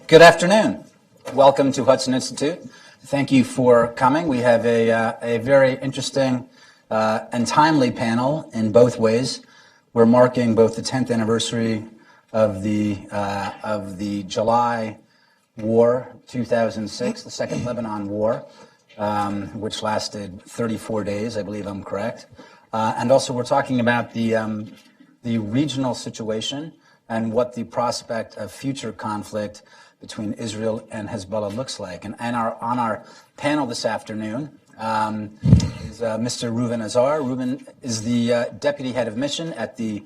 Good afternoon. Welcome to Hudson Institute. Thank you for coming. We have a very interesting and timely panel in both ways. We're marking both the 10th anniversary of the July War, 2006, the Second Lebanon War, which lasted 34 days, I believe I'm correct. And also we're talking about the regional situation and what the prospect of future conflict between Israel and Hezbollah looks like. And on our panel this afternoon is Mr. Reuven Azar. Reuven is the Deputy Head of Mission at the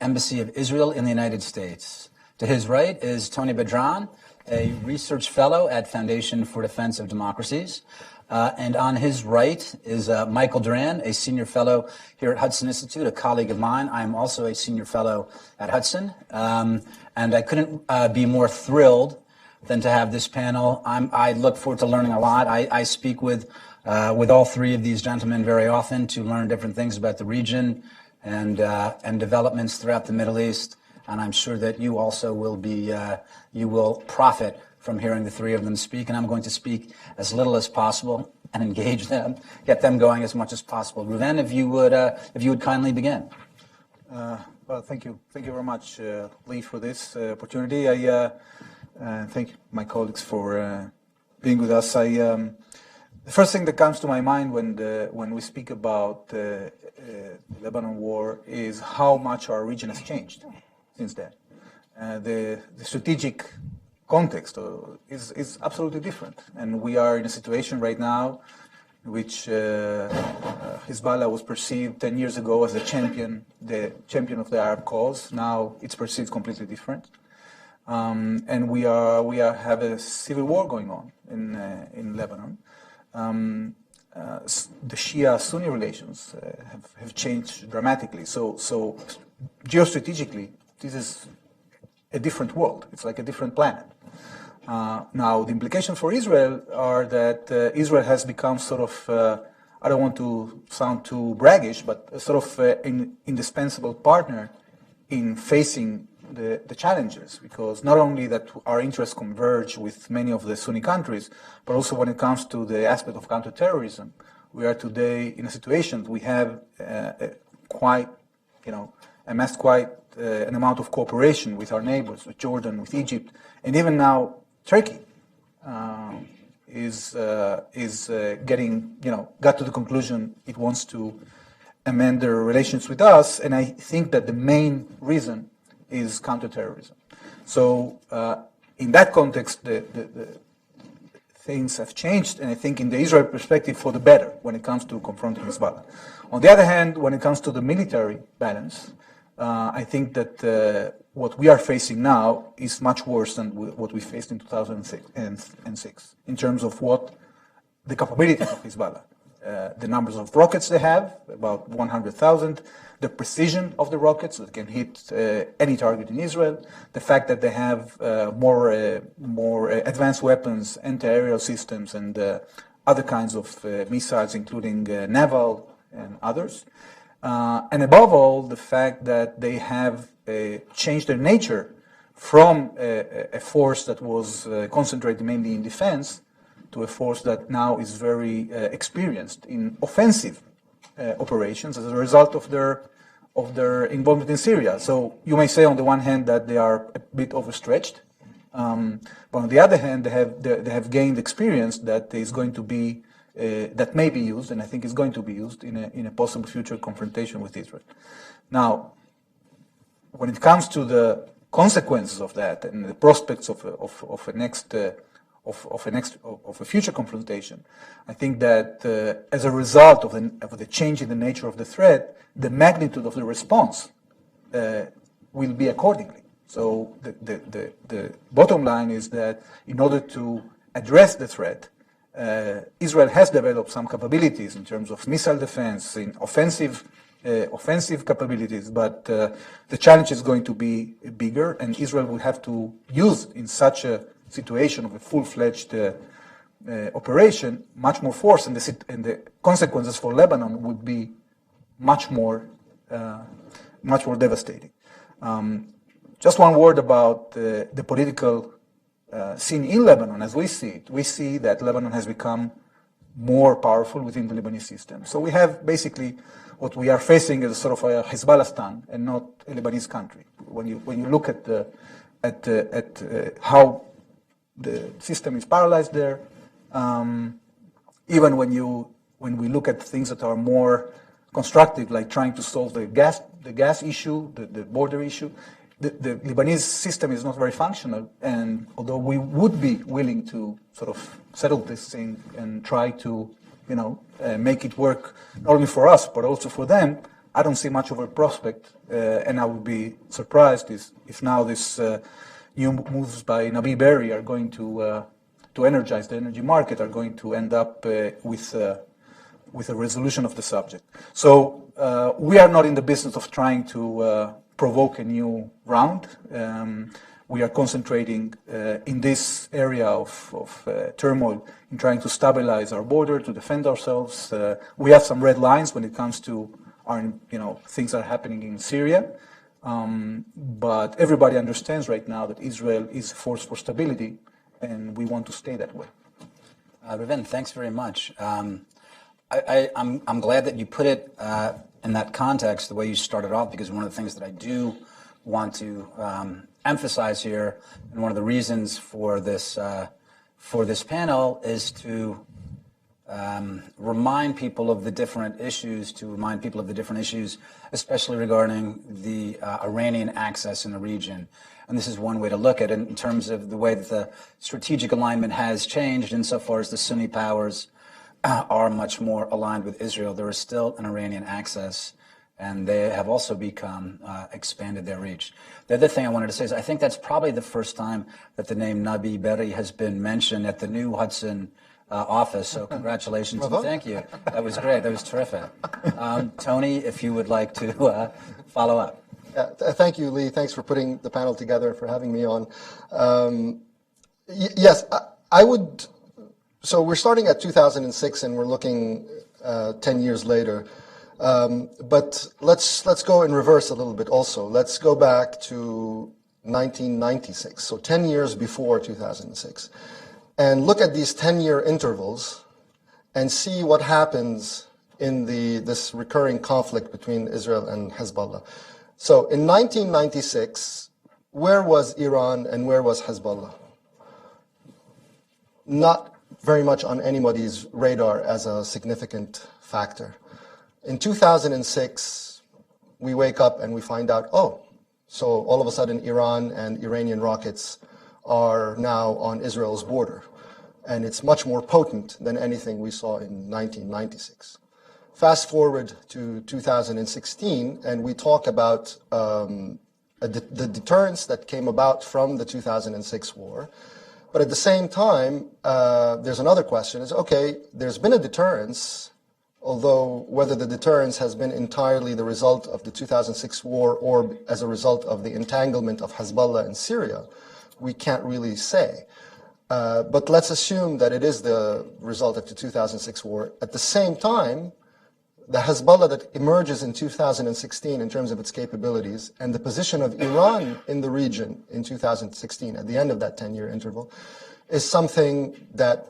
Embassy of Israel in the United States. To his right is Tony Badran, a research fellow at Foundation for Defense of Democracies. And on his right is Michael Doran, a senior fellow here at Hudson Institute, a colleague of mine. I'm also a senior fellow at Hudson. And I couldn't be more thrilled than to have this panel. I look forward to learning a lot. I speak with all three of these gentlemen very often to learn different things about the region and developments throughout the Middle East. And I'm sure that you also will you will profit from hearing the three of them speak. And I'm going to speak as little as possible and engage them, get them going as much as possible. Reuven, if you would kindly begin. Well, thank you very much, Lee, for this opportunity. I thank my colleagues for being with us. The first thing that comes to my mind when we speak about the Lebanon War is how much our region has changed since then. The strategic context is absolutely different, and we are in a situation right now in which Hezbollah was perceived 10 years ago as the champion of the Arab cause. Now it's perceived completely different, and we have a civil war going on in Lebanon. The Shia-Sunni relations have changed dramatically. So geostrategically, this is a different world. It's like a different planet. Now, the implications for Israel are that Israel has become sort of, I don't want to sound too braggish, but a sort of an indispensable partner in facing the challenges, because not only that our interests converge with many of the Sunni countries, but also when it comes to the aspect of counterterrorism, we are today in a situation we have amassed quite an amount of cooperation with our neighbors, with Jordan, with Egypt, and even now Turkey is getting, got to the conclusion it wants to amend their relations with us, and I think that the main reason is counterterrorism. So in that context, the things have changed, and I think in the Israel perspective for the better when it comes to confronting Hezbollah. On the other hand, when it comes to the military balance, I think that what we are facing now is much worse than what we faced in 2006 in terms of what the capabilities of Hezbollah, the numbers of rockets they have, about 100,000, the precision of the rockets that can hit any target in Israel, the fact that they have more advanced weapons, anti-aerial systems, and other kinds of missiles, including naval and others. And above all, the fact that they have changed their nature from a force that was concentrated mainly in defense to a force that now is very experienced in offensive operations as a result of their involvement in Syria. So you may say on the one hand that they are a bit overstretched, but on the other hand they have gained experience that is going to be that may be used, and I think is going to be used in a possible future confrontation with Israel. Now, when it comes to the consequences of that and the prospects of a future confrontation, I think that as a result of the change in the nature of the threat, the magnitude of the response will be accordingly. So the bottom line is that in order to address the threat, Israel has developed some capabilities in terms of missile defense, in offensive capabilities, but the challenge is going to be bigger, and Israel will have to use in such a situation of a full-fledged operation much more force, and the consequences for Lebanon would be much more devastating. Just one word about the political seen in Lebanon, as we see it, we see that Lebanon has become more powerful within the Lebanese system. So we have basically what we are facing is sort of a Hezbollah and not a Lebanese country. When you look at how the system is paralyzed there, even when we look at things that are more constructive, like trying to solve the gas issue, the border issue, the Lebanese system is not very functional. And although we would be willing to sort of settle this thing and try to, make it work not only for us but also for them, I don't see much of a prospect. And I would be surprised if now this new moves by Nabi Berri are going to energize the energy market, are going to end up with a resolution of the subject. So we are not in the business of trying to provoke a new round. We are concentrating in this area of turmoil in trying to stabilize our border, to defend ourselves. We have some red lines when it comes to things that are happening in Syria. But everybody understands right now that Israel is a force for stability, and we want to stay that way. Reuven, thanks very much. I'm glad that you put it in that context, the way you started off, because one of the things that I do want to emphasize here, and one of the reasons for this panel is to remind people of the different issues, especially regarding the Iranian access in the region. And this is one way to look at it in terms of the way that the strategic alignment has changed insofar as the Sunni powers are much more aligned with Israel. There is still an Iranian access, and they have also become expanded their reach. The other thing I wanted to say is I think that's probably the first time that the name Nabi Berri has been mentioned at the new Hudson office, so congratulations and thank you. That was great. That was terrific. Tony, if you would like to follow up. Thank you, Lee. Thanks for putting the panel together and for having me on. Yes, I would. So we're starting at 2006 and we're looking 10 years later. But let's go in reverse a little bit also. Let's go back to 1996, so 10 years before 2006. And look at these 10-year intervals and see what happens in this recurring conflict between Israel and Hezbollah. So in 1996, where was Iran and where was Hezbollah? Not very much on anybody's radar as a significant factor. In 2006, we wake up and we find out, so all of a sudden Iran and Iranian rockets are now on Israel's border. And it's much more potent than anything we saw in 1996. Fast forward to 2016, and we talk about the deterrence that came about from the 2006 war. But at the same time, there's another question. There's been a deterrence, although whether the deterrence has been entirely the result of the 2006 war or as a result of the entanglement of Hezbollah and Syria, we can't really say. But let's assume that it is the result of the 2006 war. At the same time, the Hezbollah that emerges in 2016 in terms of its capabilities and the position of Iran in the region in 2016 at the end of that 10-year interval is something that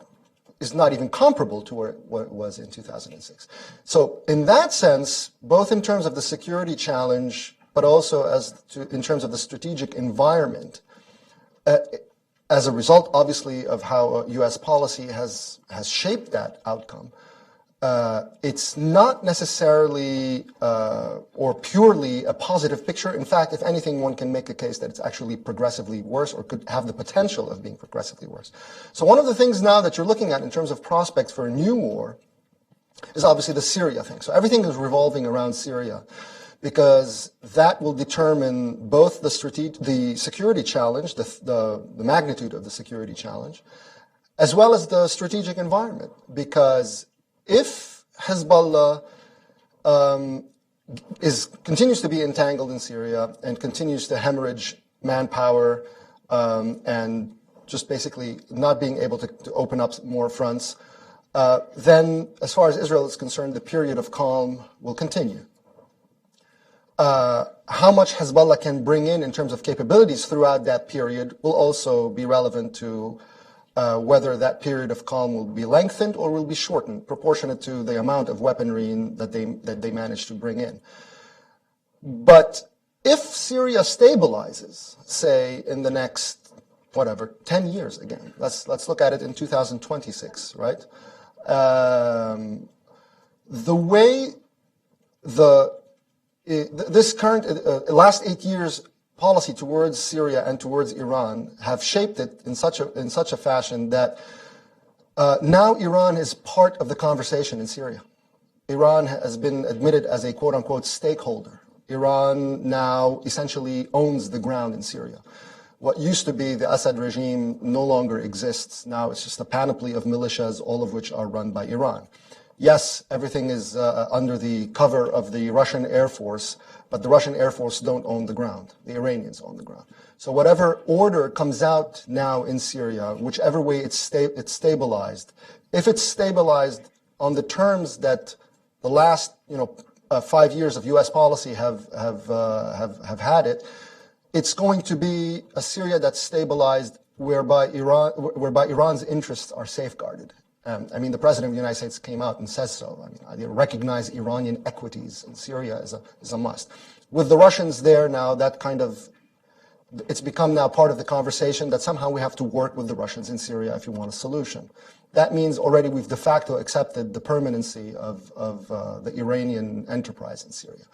is not even comparable to what it was in 2006. So in that sense, both in terms of the security challenge, but also in terms of the strategic environment, as a result, obviously, of how U.S. policy has shaped that outcome, it's not necessarily or purely a positive picture. In fact, if anything, one can make a case that it's actually progressively worse or could have the potential of being progressively worse. So one of the things now that you're looking at in terms of prospects for a new war is obviously the Syria thing. So everything is revolving around Syria, because that will determine both the security challenge, the magnitude of the security challenge, as well as the strategic environment. Because if Hezbollah continues to be entangled in Syria and continues to hemorrhage manpower and just basically not being able to open up more fronts, then as far as Israel is concerned, the period of calm will continue. How much Hezbollah can bring in terms of capabilities throughout that period will also be relevant to whether that period of calm will be lengthened or will be shortened, proportionate to the amount of weaponry that they manage to bring in. But if Syria stabilizes, say, in the next, 10 years again, let's look at it in 2026, right? The way this current last 8 years policy towards Syria and towards Iran have shaped it in such a fashion that now Iran is part of the conversation in Syria. Iran has been admitted as a quote-unquote stakeholder. Iran now essentially owns the ground in Syria. What used to be the Assad regime no longer exists. Now it's just a panoply of militias, all of which are run by Iran. Yes, everything is under the cover of the Russian Air Force, but the Russian Air Force don't own the ground. The Iranians own the ground. So whatever order comes out now in Syria, whichever way it's stabilized, if it's stabilized on the terms that the last 5 years of U.S. policy have had it, it's going to be a Syria that's stabilized whereby Iran's interests are safeguarded. The President of the United States came out and says so. They recognize Iranian equities in Syria is a must. With the Russians there now, it's become now part of the conversation that somehow we have to work with the Russians in Syria if you want a solution. That means already we've de facto accepted the permanency of the Iranian enterprise in Syria.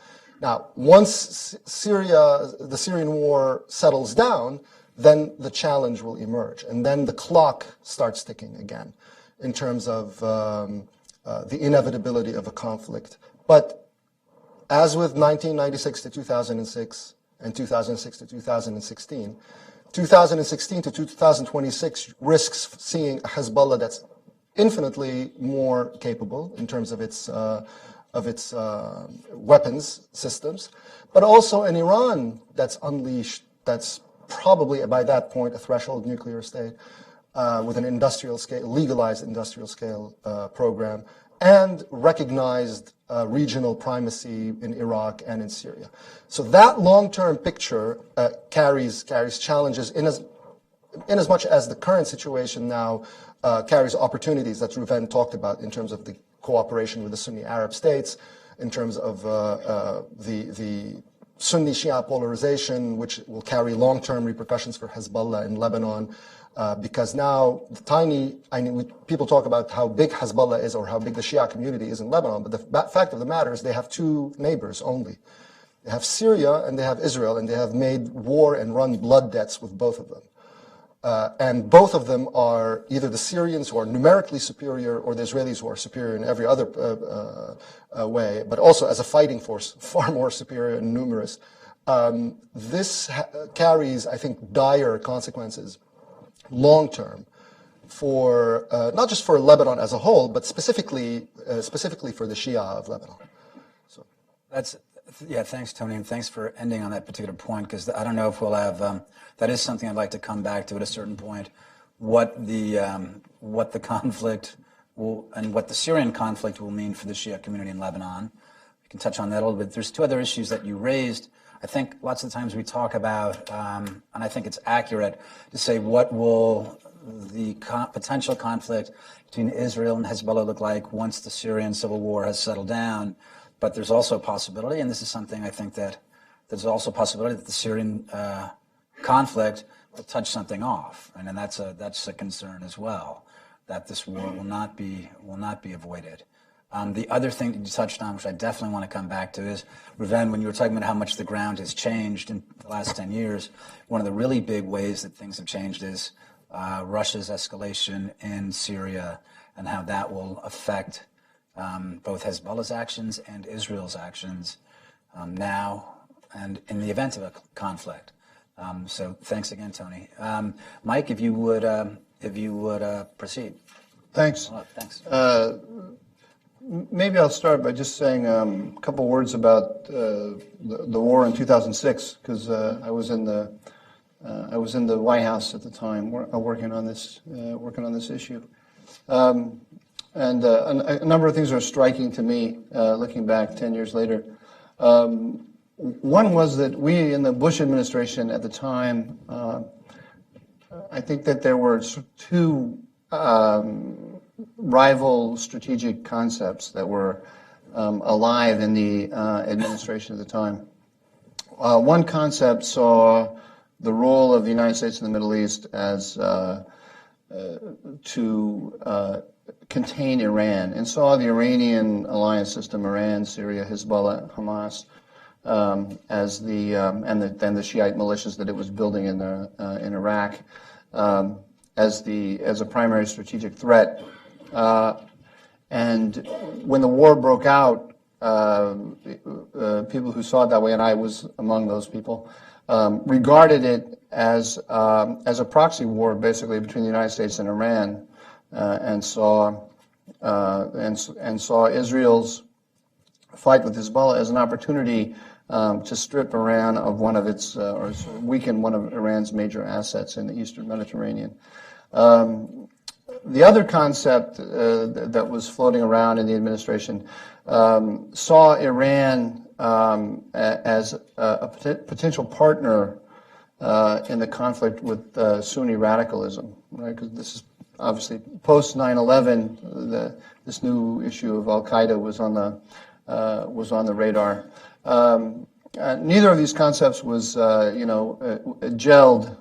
Now, once the Syrian war settles down, then the challenge will emerge, and then the clock starts ticking again in terms of the inevitability of a conflict. But as with 1996 to 2006 and 2006 to 2016, 2016 to 2026 risks seeing a Hezbollah that's infinitely more capable in terms of its weapons systems, but also an Iran that's unleashed, that's probably by that point a threshold nuclear state, with an industrial scale, legalized industrial scale program, and recognized regional primacy in Iraq and in Syria. So that long-term picture carries challenges in as much as the current situation now carries opportunities that Reuven talked about in terms of the cooperation with the Sunni Arab states, in terms of the Sunni Shia polarization, which will carry long-term repercussions for Hezbollah in Lebanon. Because now people talk about how big Hezbollah is or how big the Shia community is in Lebanon, but the fact of the matter is they have two neighbors only. They have Syria and they have Israel, and they have made war and run blood debts with both of them. And both of them are either the Syrians who are numerically superior or the Israelis who are superior in every other way, but also as a fighting force, far more superior and numerous. This carries, I think, dire consequences long-term for not just for Lebanon as a whole, but specifically for the Shia of Lebanon. So thanks, Tony, and thanks for ending on that particular point, because I don't know if we'll have. That is something I'd like to come back to at a certain point. What the conflict will and what the Syrian conflict will mean for the Shia community in Lebanon. We can touch on that a little bit. There's two other issues that you raised. I think lots of the times we talk about, and I think it's accurate to say, what will the potential conflict between Israel and Hezbollah look like once the Syrian civil war has settled down? But there's also a possibility, and this is something I think that there's also a possibility that the Syrian conflict will touch something off, and that's a concern as well, that this war will not be avoided. The other thing that you touched on, which I definitely want to come back to, is, Reuven, when you were talking about how much the ground has changed in the last 10 years, one of the really big ways that things have changed is Russia's escalation in Syria and how that will affect both Hezbollah's actions and Israel's actions now and in the event of a conflict. So thanks again, Tony. Mike, if you would proceed. Thanks. Thanks. Maybe I'll start by just saying a couple words about the war in 2006, because I was in the White House at the time, working on this issue, and a number of things are striking to me looking back 10 years later. One One was that we in the Bush administration at the time, I think that there were two rival strategic concepts that were alive in the administration at the time. One concept saw the role of the United States in the Middle East as to contain Iran, and saw the Iranian alliance system, Iran, Syria, Hezbollah, Hamas, as then the Shiite militias that it was building in Iraq, as a primary strategic threat. And when the war broke out, people who saw it that way, and I was among those people, regarded it as a proxy war, basically between the United States and Iran, and saw Israel's fight with Hezbollah as an opportunity to strip Iran of one of its or weaken one of Iran's major assets in the Eastern Mediterranean. The other concept that was floating around in the administration saw Iran as a potential partner in the conflict with Sunni radicalism, right? Because this is obviously post 9/11. This new issue of Al Qaeda was on the radar. Neither of these concepts was gelled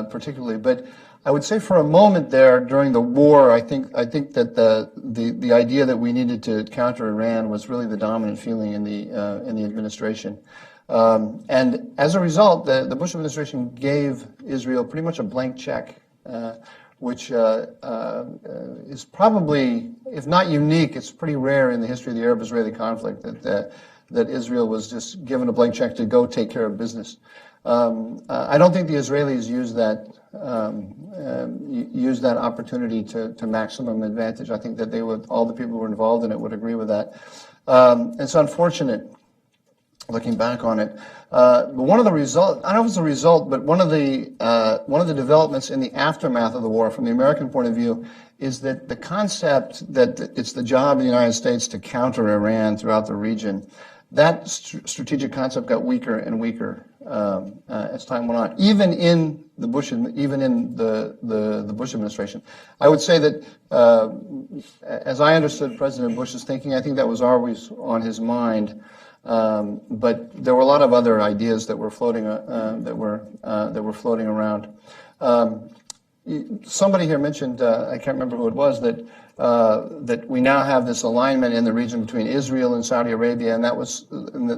particularly, but I would say for a moment there during the war, I think that the idea that we needed to counter Iran was really the dominant feeling in the administration, and as a result, the Bush administration gave Israel pretty much a blank check, which is probably, if not unique, it's pretty rare in the history of the Arab-Israeli conflict that Israel was just given a blank check to go take care of business. I don't think the Israelis used that opportunity to maximum advantage. I think that all the people who were involved in it would agree with that. It's unfortunate, looking back on it. But one of the results, I don't know if it's a result, but one of the developments in the aftermath of the war, from the American point of view, is that the concept that it's the job of the United States to counter Iran throughout the region, that strategic concept got weaker and weaker as time went on. Even in the Bush administration, I would say that as I understood President Bush's thinking, I think that was always on his mind. But there were a lot of other ideas that were floating around. Somebody here mentioned, I can't remember who it was, that we now have this alignment in the region between Israel and Saudi Arabia, and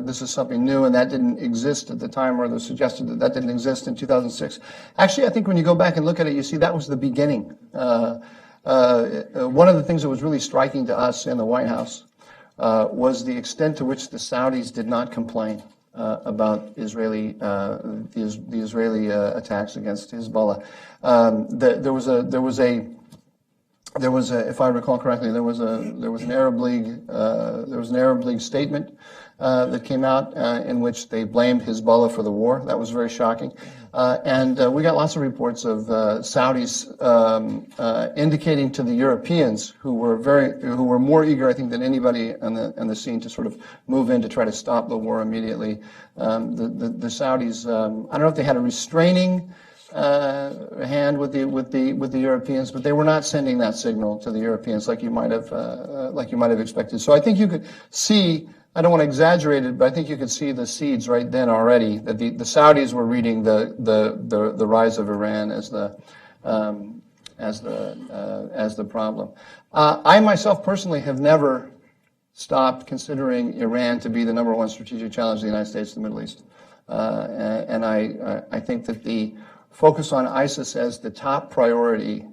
this is something new, and that didn't exist at the time, or it was suggested that didn't exist in 2006. Actually, I think when you go back and look at it, you see that was the beginning. One of the things that was really striking to us in the White House was the extent to which the Saudis did not complain about the Israeli attacks against Hezbollah. There was a, if I recall correctly, there was an Arab League statement that came out in which they blamed Hezbollah for the war. That was very shocking, and we got lots of reports of Saudis indicating to the Europeans, who were more eager, I think, than anybody on the scene to sort of move in to try to stop the war immediately. The Saudis, I don't know if they had a restraining hand with the Europeans, but they were not sending that signal to the Europeans like you might have expected. So I think you could see, I don't want to exaggerate it, but I think you could see the seeds right then already that the Saudis were reading the rise of Iran as the problem. I myself personally have never stopped considering Iran to be the number one strategic challenge of the United States to the Middle East, and I think that the focus on ISIS as the top priority,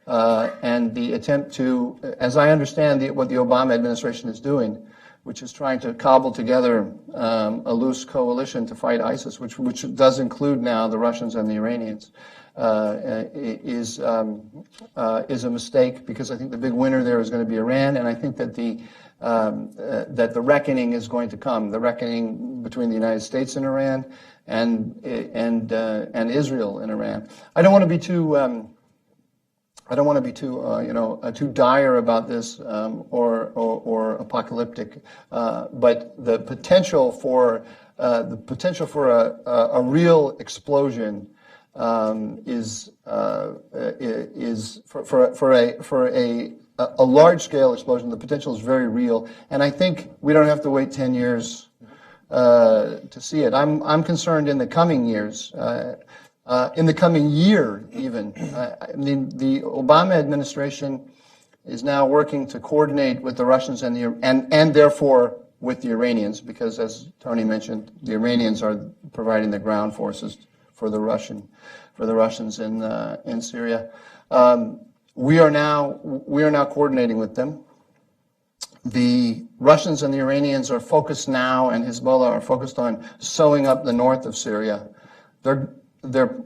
and the attempt to, as I understand what the Obama administration is doing, which is trying to cobble together a loose coalition to fight ISIS, which does include now the Russians and the Iranians, is a mistake, because I think the big winner there is going to be Iran, and I think that the reckoning is going to come, the reckoning between the United States and Iran, and Israel and Iran. I don't want to be too too dire about this or apocalyptic, but the potential for the potential for a real explosion is for a large-scale explosion. The potential is very real, and I think we don't have to wait 10 years to see it. I'm concerned in the coming years, in the coming year even. I mean, the Obama administration is now working to coordinate with the Russians and therefore with the Iranians, because as Tony mentioned, the Iranians are providing the ground forces for the Russians in Syria. We are now coordinating with them. The Russians and the Iranians are focused now, and Hezbollah are focused on sewing up the north of Syria. They're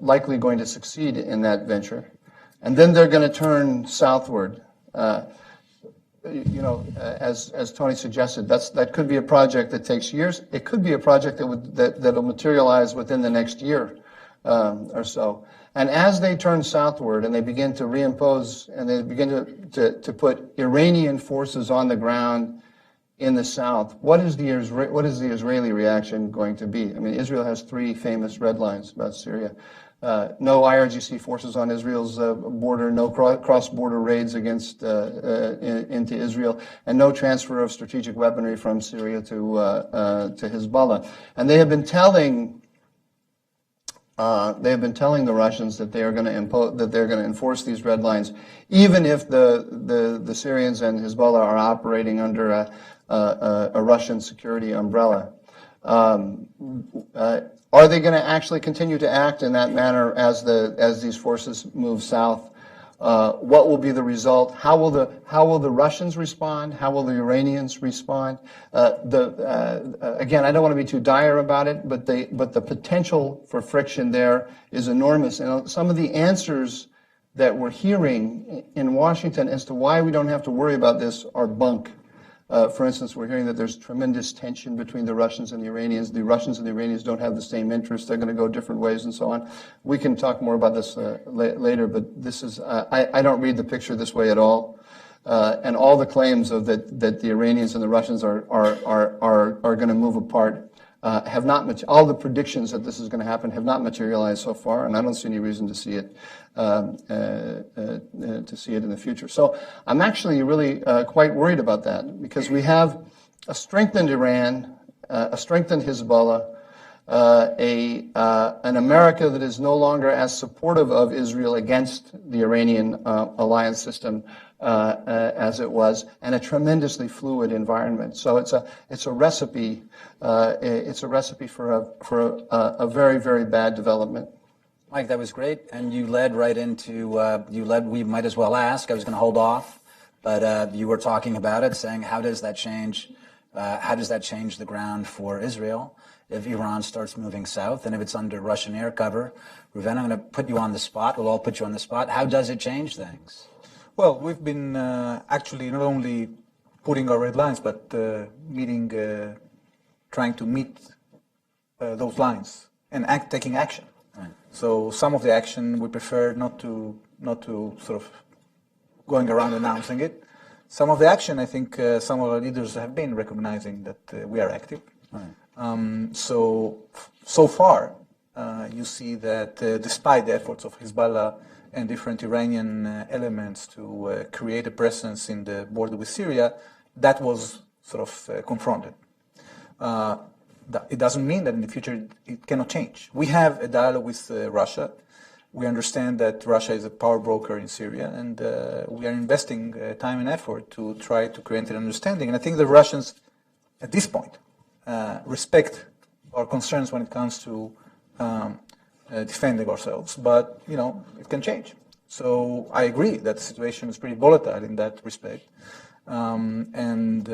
likely going to succeed in that venture, and then they're going to turn southward. As Tony suggested, that could be a project that takes years. It could be a project that'll materialize within the next year or so. And as they turn southward and they begin to reimpose and they begin to put Iranian forces on the ground in the south, what is the Israeli reaction going to be? I mean, Israel has 3 famous red lines about Syria. No IRGC forces on Israel's border, no cross-border raids into Israel, and no transfer of strategic weaponry from Syria to Hezbollah. And they have been telling the Russians that they are going to enforce these red lines, even if the Syrians and Hezbollah are operating under a Russian security umbrella. Are they going to actually continue to act in that manner as these forces move south? What will be the result? How will the Russians respond? How will the Iranians respond? Again, I don't want to be too dire about it, but the potential for friction there is enormous. And some of the answers that we're hearing in Washington as to why we don't have to worry about this are bunk. For instance, we're hearing that there's tremendous tension between the Russians and the Iranians. The Russians and the Iranians don't have the same interests. They're going to go different ways and so on. We can talk more about this later, but this is I don't read the picture this way at all. And all the claims of that the Iranians and the Russians are going to move apart have not. All the predictions that this is going to happen have not materialized so far, and I don't see any reason to see it in the future. So I'm actually really quite worried about that, because we have a strengthened Iran, a strengthened Hezbollah, an America that is no longer as supportive of Israel against the Iranian alliance system as it was, and a tremendously fluid environment. So it's a recipe. It's a recipe for a very, very bad development. Mike, that was great, and you led right into we might as well ask. I was going to hold off, but you were talking about it, saying how does that change the ground for Israel if Iran starts moving south and if it's under Russian air cover? Reuven, I'm going to put you on the spot. We'll all put you on the spot. How does it change things? Well, we've been actually not only putting our red lines, but trying to meet those lines and taking action. Right. So some of the action we prefer not to sort of going around announcing it. Some of the action, I think, some of our leaders have been recognizing that we are active. Right. So far, you see that despite the efforts of Hezbollah and different Iranian elements to create a presence in the border with Syria, that was sort of confronted. It doesn't mean that in the future it cannot change. We have a dialogue with Russia. We understand that Russia is a power broker in Syria, and we are investing time and effort to try to create an understanding. And I think the Russians, at this point, respect our concerns when it comes to defending ourselves. But, it can change. So I agree that the situation is pretty volatile in that respect. And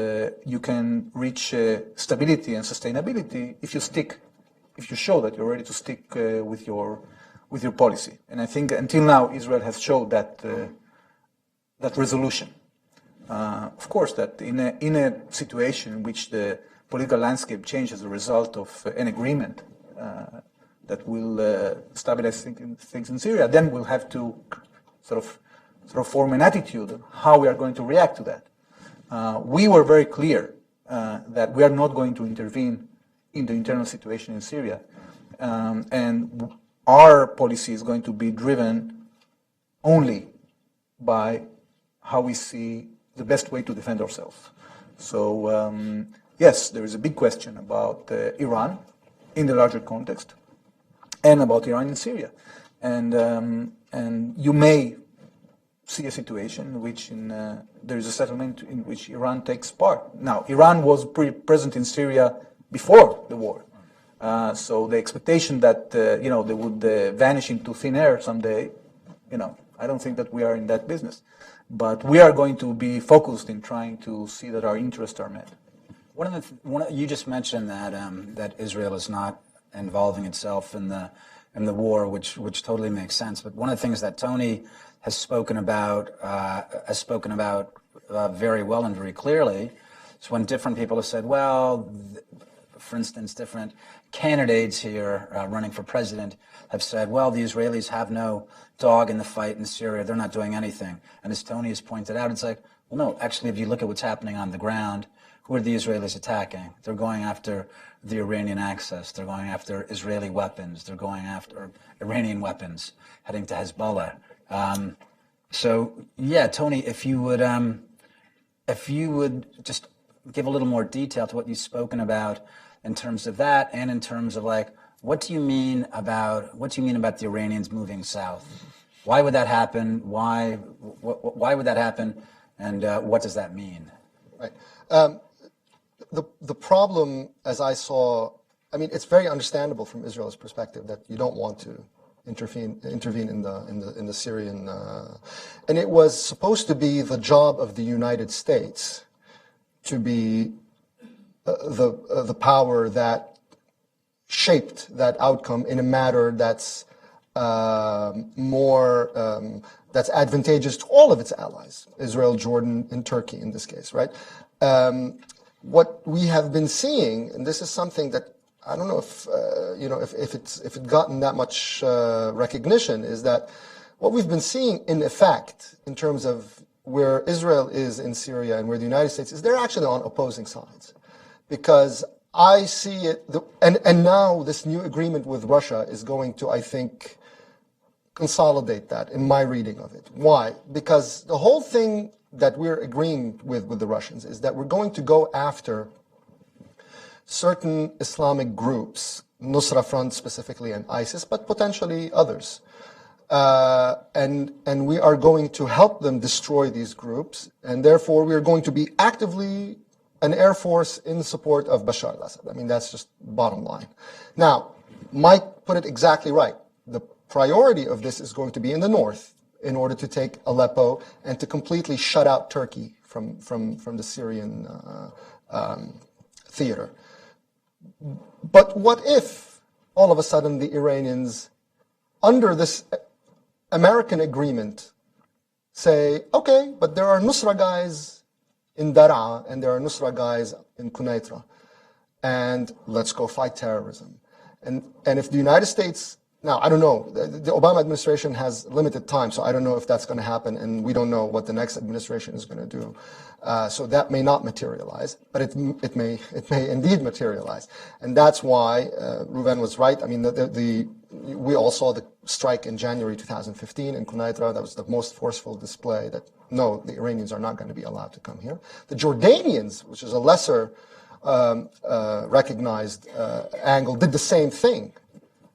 you can reach stability and sustainability if you show that you're ready to stick with your policy. And I think until now Israel has showed that resolution. Of course, that in a situation in which the political landscape changes as a result of an agreement that will stabilize things in Syria, then we'll have to sort of form an attitude of how we are going to react to that. We were very clear that we are not going to intervene in the internal situation in Syria. And our policy is going to be driven only by how we see the best way to defend ourselves. So, yes, there is a big question about Iran in the larger context and about Iran in Syria. And you may see a situation in which there is a settlement in which Iran takes part. Now, Iran was present in Syria before the war. So the expectation that, they would vanish into thin air someday, I don't think that we are in that business. But we are going to be focused in trying to see that our interests are met. You just mentioned that Israel is not involving itself in the war, which totally makes sense. But one of the things that Tony has spoken about very well and very clearly is when different people have said, well, for instance, different candidates here running for president have said, well, the Israelis have no dog in the fight in Syria. They're not doing anything. And as Tony has pointed out, it's like, well, no, actually, if you look at what's happening on the ground, who are the Israelis attacking? They're going after the Iranian access. They're going after Israeli weapons. They're going after Iranian weapons heading to Hezbollah. So, yeah, Tony, if you would just give a little more detail to what you've spoken about in terms of that, and in terms of what do you mean about the Iranians moving south? Why would that happen? Why would that happen? And what does that mean? Right. The problem, as I saw, it's very understandable from Israel's perspective that you don't want to intervene in the Syrian, and it was supposed to be the job of the United States to be the power that shaped that outcome in a manner that's that's advantageous to all of its allies, Israel, Jordan, and Turkey in this case, right? What we have been seeing, and this is something that I don't know if it's gotten that much recognition, is that what we've been seeing in effect in terms of where Israel is in Syria and where the United States is, they're actually on opposing sides, because I see it, and now this new agreement with Russia is going to, I think, consolidate that in my reading of it. Why? Because the whole thing that we're agreeing with the Russians is that we're going to go after certain Islamic groups, Nusra Front specifically and ISIS, but potentially others. And we are going to help them destroy these groups, and therefore we are going to be actively an air force in support of Bashar al-Assad. That's just bottom line. Now, Mike put it exactly right. The priority of this is going to be in the north in order to take Aleppo and to completely shut out Turkey from the Syrian theater. But what if all of a sudden the Iranians, under this American agreement, say, okay, but there are Nusra guys in Daraa and there are Nusra guys in Quneitra, and let's go fight terrorism. And if the United States, now I don't know, the Obama administration has limited time, so I don't know if that's going to happen, and we don't know what the next administration is going to do. So that may not materialize, but it may indeed materialize, and that's why Reuven was right. We all saw the strike in January 2015 in Quneitra. That was the most forceful display that no, the Iranians are not going to be allowed to come here. The Jordanians, which is a lesser recognized angle, did the same thing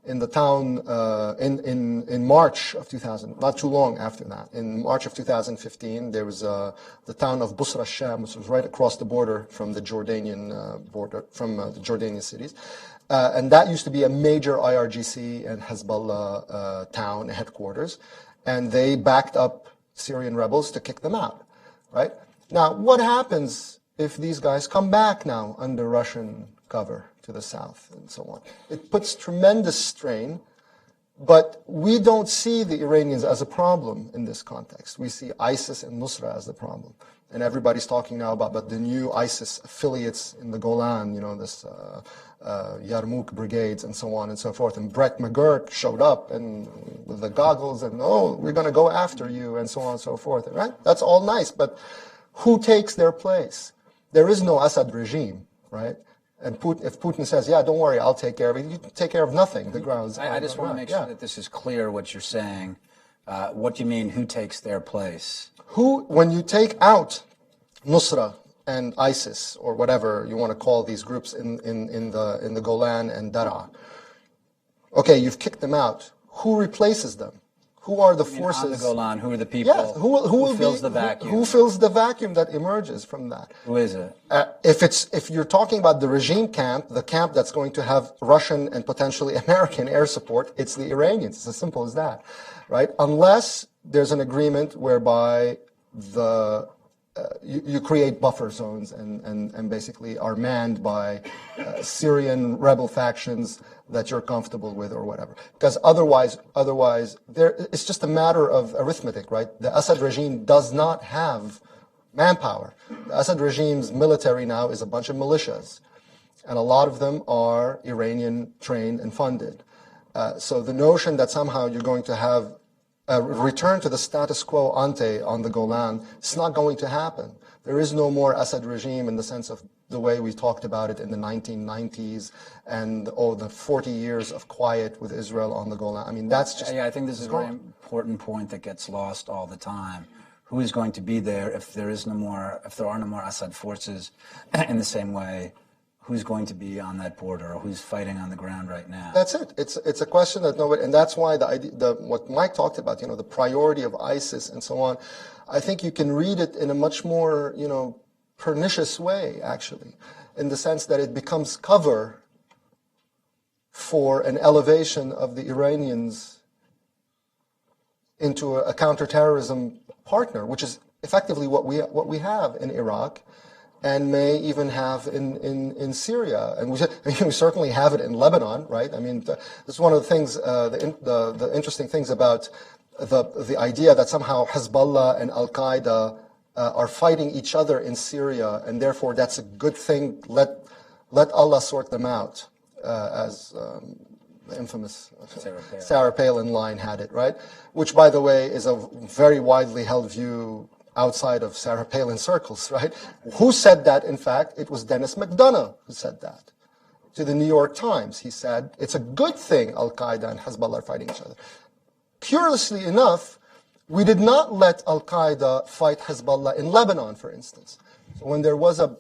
in the town in March of 2000, not too long after that. In March of 2015, there was the town of Busra Sham, which was right across the border from the Jordanian border, from the Jordanian cities. And that used to be a major IRGC and Hezbollah town headquarters. And they backed up Syrian rebels to kick them out, right? Now, what happens if these guys come back now under Russian cover to the south and so on? It puts tremendous strain, but we don't see the Iranians as a problem in this context. We see ISIS and Nusra as the problem. And everybody's talking now about the new ISIS affiliates in the Golan, this Yarmouk brigades and so on and so forth. And Brett McGurk showed up and with the goggles and, we're going to go after you and so on and so forth. Right? That's all nice, but who takes their place? There is no Assad regime, right? And if Putin says, yeah, don't worry, I'll take care of it, you take care of nothing. The ground's I just want to make sure that this is clear what you're saying. What do you mean, who takes their place? When you take out Nusra and ISIS, or whatever you want to call these groups in the Golan and Daraa, okay, you've kicked them out. Who replaces them? Who are the forces? On the Golan, who are the people? Yeah, who fills the vacuum? Who fills the vacuum that emerges from that? Who is it? If you're talking about the regime camp, the camp that's going to have Russian and potentially American air support, it's the Iranians. It's as simple as that, right? Unless there's an agreement whereby you create buffer zones and basically are manned by Syrian rebel factions that you're comfortable with or whatever. Because otherwise, it's just a matter of arithmetic, right? The Assad regime does not have manpower. The Assad regime's military now is a bunch of militias, and a lot of them are Iranian trained and funded. So the notion that somehow you're going to have a return to the status quo ante on the Golan, it's not going to happen. There is no more Assad regime in the sense of the way we talked about it in the 1990s and the 40 years of quiet with Israel on the Golan. I mean, that's just... Yeah, I think this is a very important point that gets lost all the time. Who is going to be there if there are no more Assad forces in the same way? Who's going to be on that border, or who's fighting on the ground right now? That's it. It's a question that nobody, and that's why what Mike talked about, the priority of ISIS and so on. I think you can read it in a much more, pernicious way, actually, in the sense that it becomes cover for an elevation of the Iranians into a counterterrorism partner, which is effectively what we have in Iraq, and may even have in Syria, and we certainly have it in Lebanon, right? I mean, this is one of the things, the interesting things about the idea that somehow Hezbollah and Al Qaeda are fighting each other in Syria, and therefore that's a good thing. Let Allah sort them out, as the infamous Sarah Palin line had it, right? Which, by the way, is a very widely held view outside of Sarah Palin circles, right? Who said that? In fact, it was Dennis McDonough who said that to the New York Times. He said, it's a good thing Al Qaeda and Hezbollah are fighting each other. Curiously enough, we did not let Al Qaeda fight Hezbollah in Lebanon, for instance. So when there was a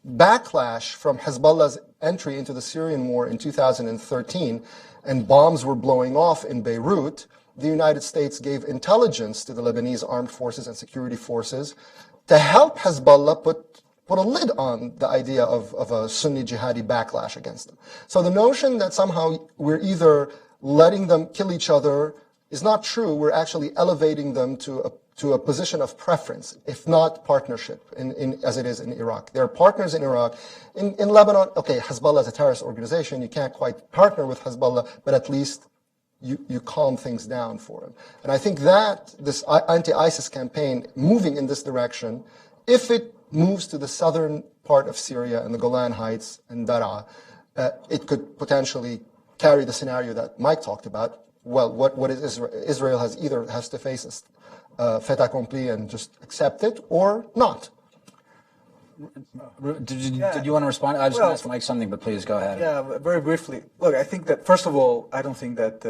backlash from Hezbollah's entry into the Syrian war in 2013, and bombs were blowing off in Beirut, the United States gave intelligence to the Lebanese armed forces and security forces to help Hezbollah put a lid on the idea of a Sunni jihadi backlash against them. So the notion that somehow we're either letting them kill each other is not true. We're actually elevating them to a position of preference, if not partnership, as it is in Iraq. There are partners in Iraq. In Lebanon, okay, Hezbollah is a terrorist organization. You can't quite partner with Hezbollah, but at least you calm things down for them. And I think that this anti-ISIS campaign moving in this direction, if it moves to the southern part of Syria and the Golan Heights and Daraa, it could potentially carry the scenario that Mike talked about. Well, what is Israel? Israel has to face a fait accompli and just accept it, or not. Did you want to respond? I was going to ask Mike something, but please go ahead. Yeah, very briefly. Look, I think that, first of all, I don't think that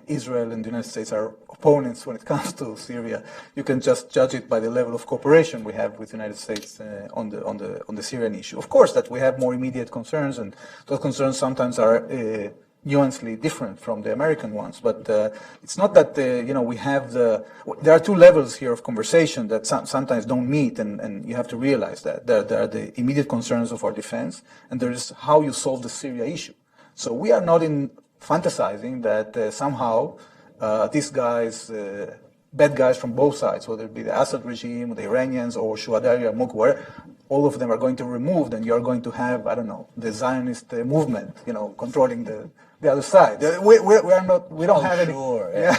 Israel and the United States are opponents when it comes to Syria. You can just judge it by the level of cooperation we have with the United States on the Syrian issue. Of course, that we have more immediate concerns, and those concerns sometimes are nuancely different from the American ones, but it's not that we have there are two levels here of conversation that sometimes don't meet, and you have to realize that there are the immediate concerns of our defense, and there is how you solve the Syria issue. So we are not fantasizing that somehow these guys, bad guys from both sides, whether it be the Assad regime, the Iranians, or Shuhada Yarmouk, all of them are going to be removed, and you're going to have, I don't know, the Zionist movement, controlling the other side. We don't have any. Sure, yeah.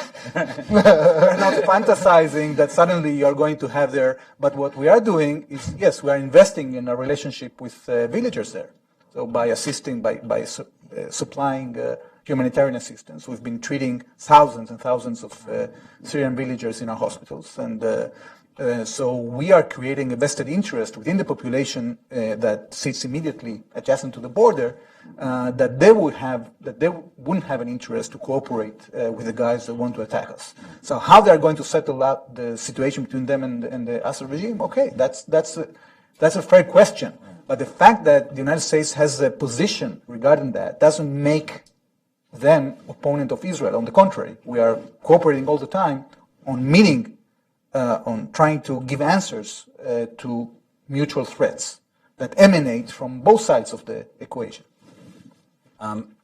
We're not fantasizing that suddenly you're going to have there. But what we are doing is, yes, we are investing in a relationship with villagers there. So by assisting, by supplying humanitarian assistance, we've been treating thousands and thousands of Syrian villagers in our hospitals, and So we are creating a vested interest within the population that sits immediately adjacent to the border, that they wouldn't have an interest to cooperate with the guys that want to attack us. So how they are going to settle out the situation between them and the Assad regime? Okay, that's a fair question. But the fact that the United States has a position regarding that doesn't make them opponent of Israel. On the contrary, we are cooperating all the time on meeting, on trying to give answers to mutual threats that emanate from both sides of the equation.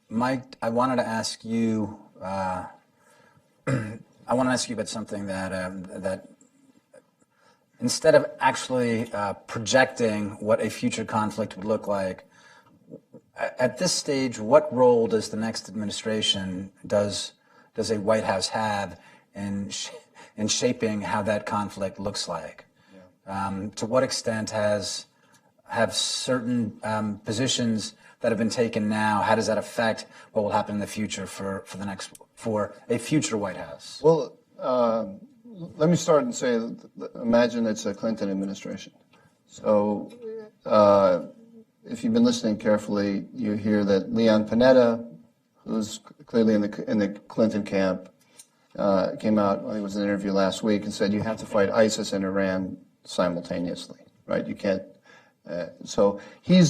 Mike, I wanted to ask you. I want to ask you about something that instead of actually projecting what a future conflict would look like, at this stage, what role does the next administration, does a White House have in shaping how that conflict looks like? Yeah. To what extent have certain positions that have been taken now, how does that affect what will happen in the future for a future White House? Well, let me start and say, imagine it's a Clinton administration. So if you've been listening carefully, you hear that Leon Panetta, who's clearly in the Clinton camp, came out, it was an interview last week, and said you have to fight ISIS and Iran simultaneously, right? You can't. So he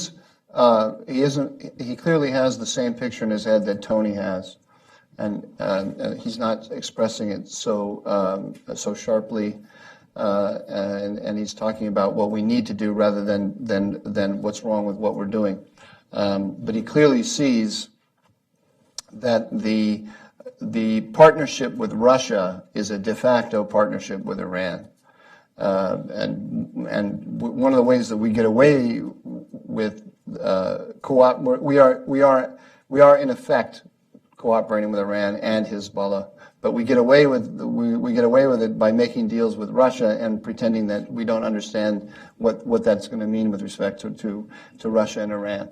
clearly has the same picture in his head that Tony has, and he's not expressing it so sharply, and he's talking about what we need to do rather than what's wrong with what we're doing. But he clearly sees that the partnership with Russia is a de facto partnership with Iran. And one of the ways that we get away with we are in effect cooperating with Iran and Hezbollah, but we get away with it by making deals with Russia and pretending that we don't understand what that's going to mean with respect to Russia and Iran.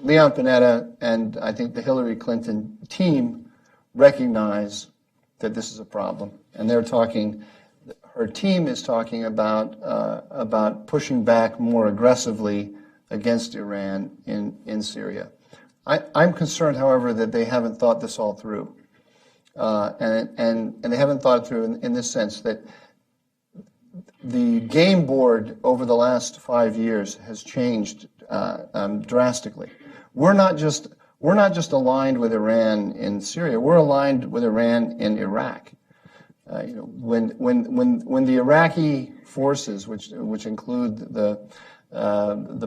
Leon Panetta and I think the Hillary Clinton team recognize that this is a problem, and they're talking. Her team is talking about pushing back more aggressively against Iran in Syria. I'm concerned, however, that they haven't thought this all through, and they haven't thought it through in this sense that the game board over the last 5 years has changed drastically. We're not just aligned with Iran in Syria. We're aligned with Iran in Iraq. When the Iraqi forces, which include the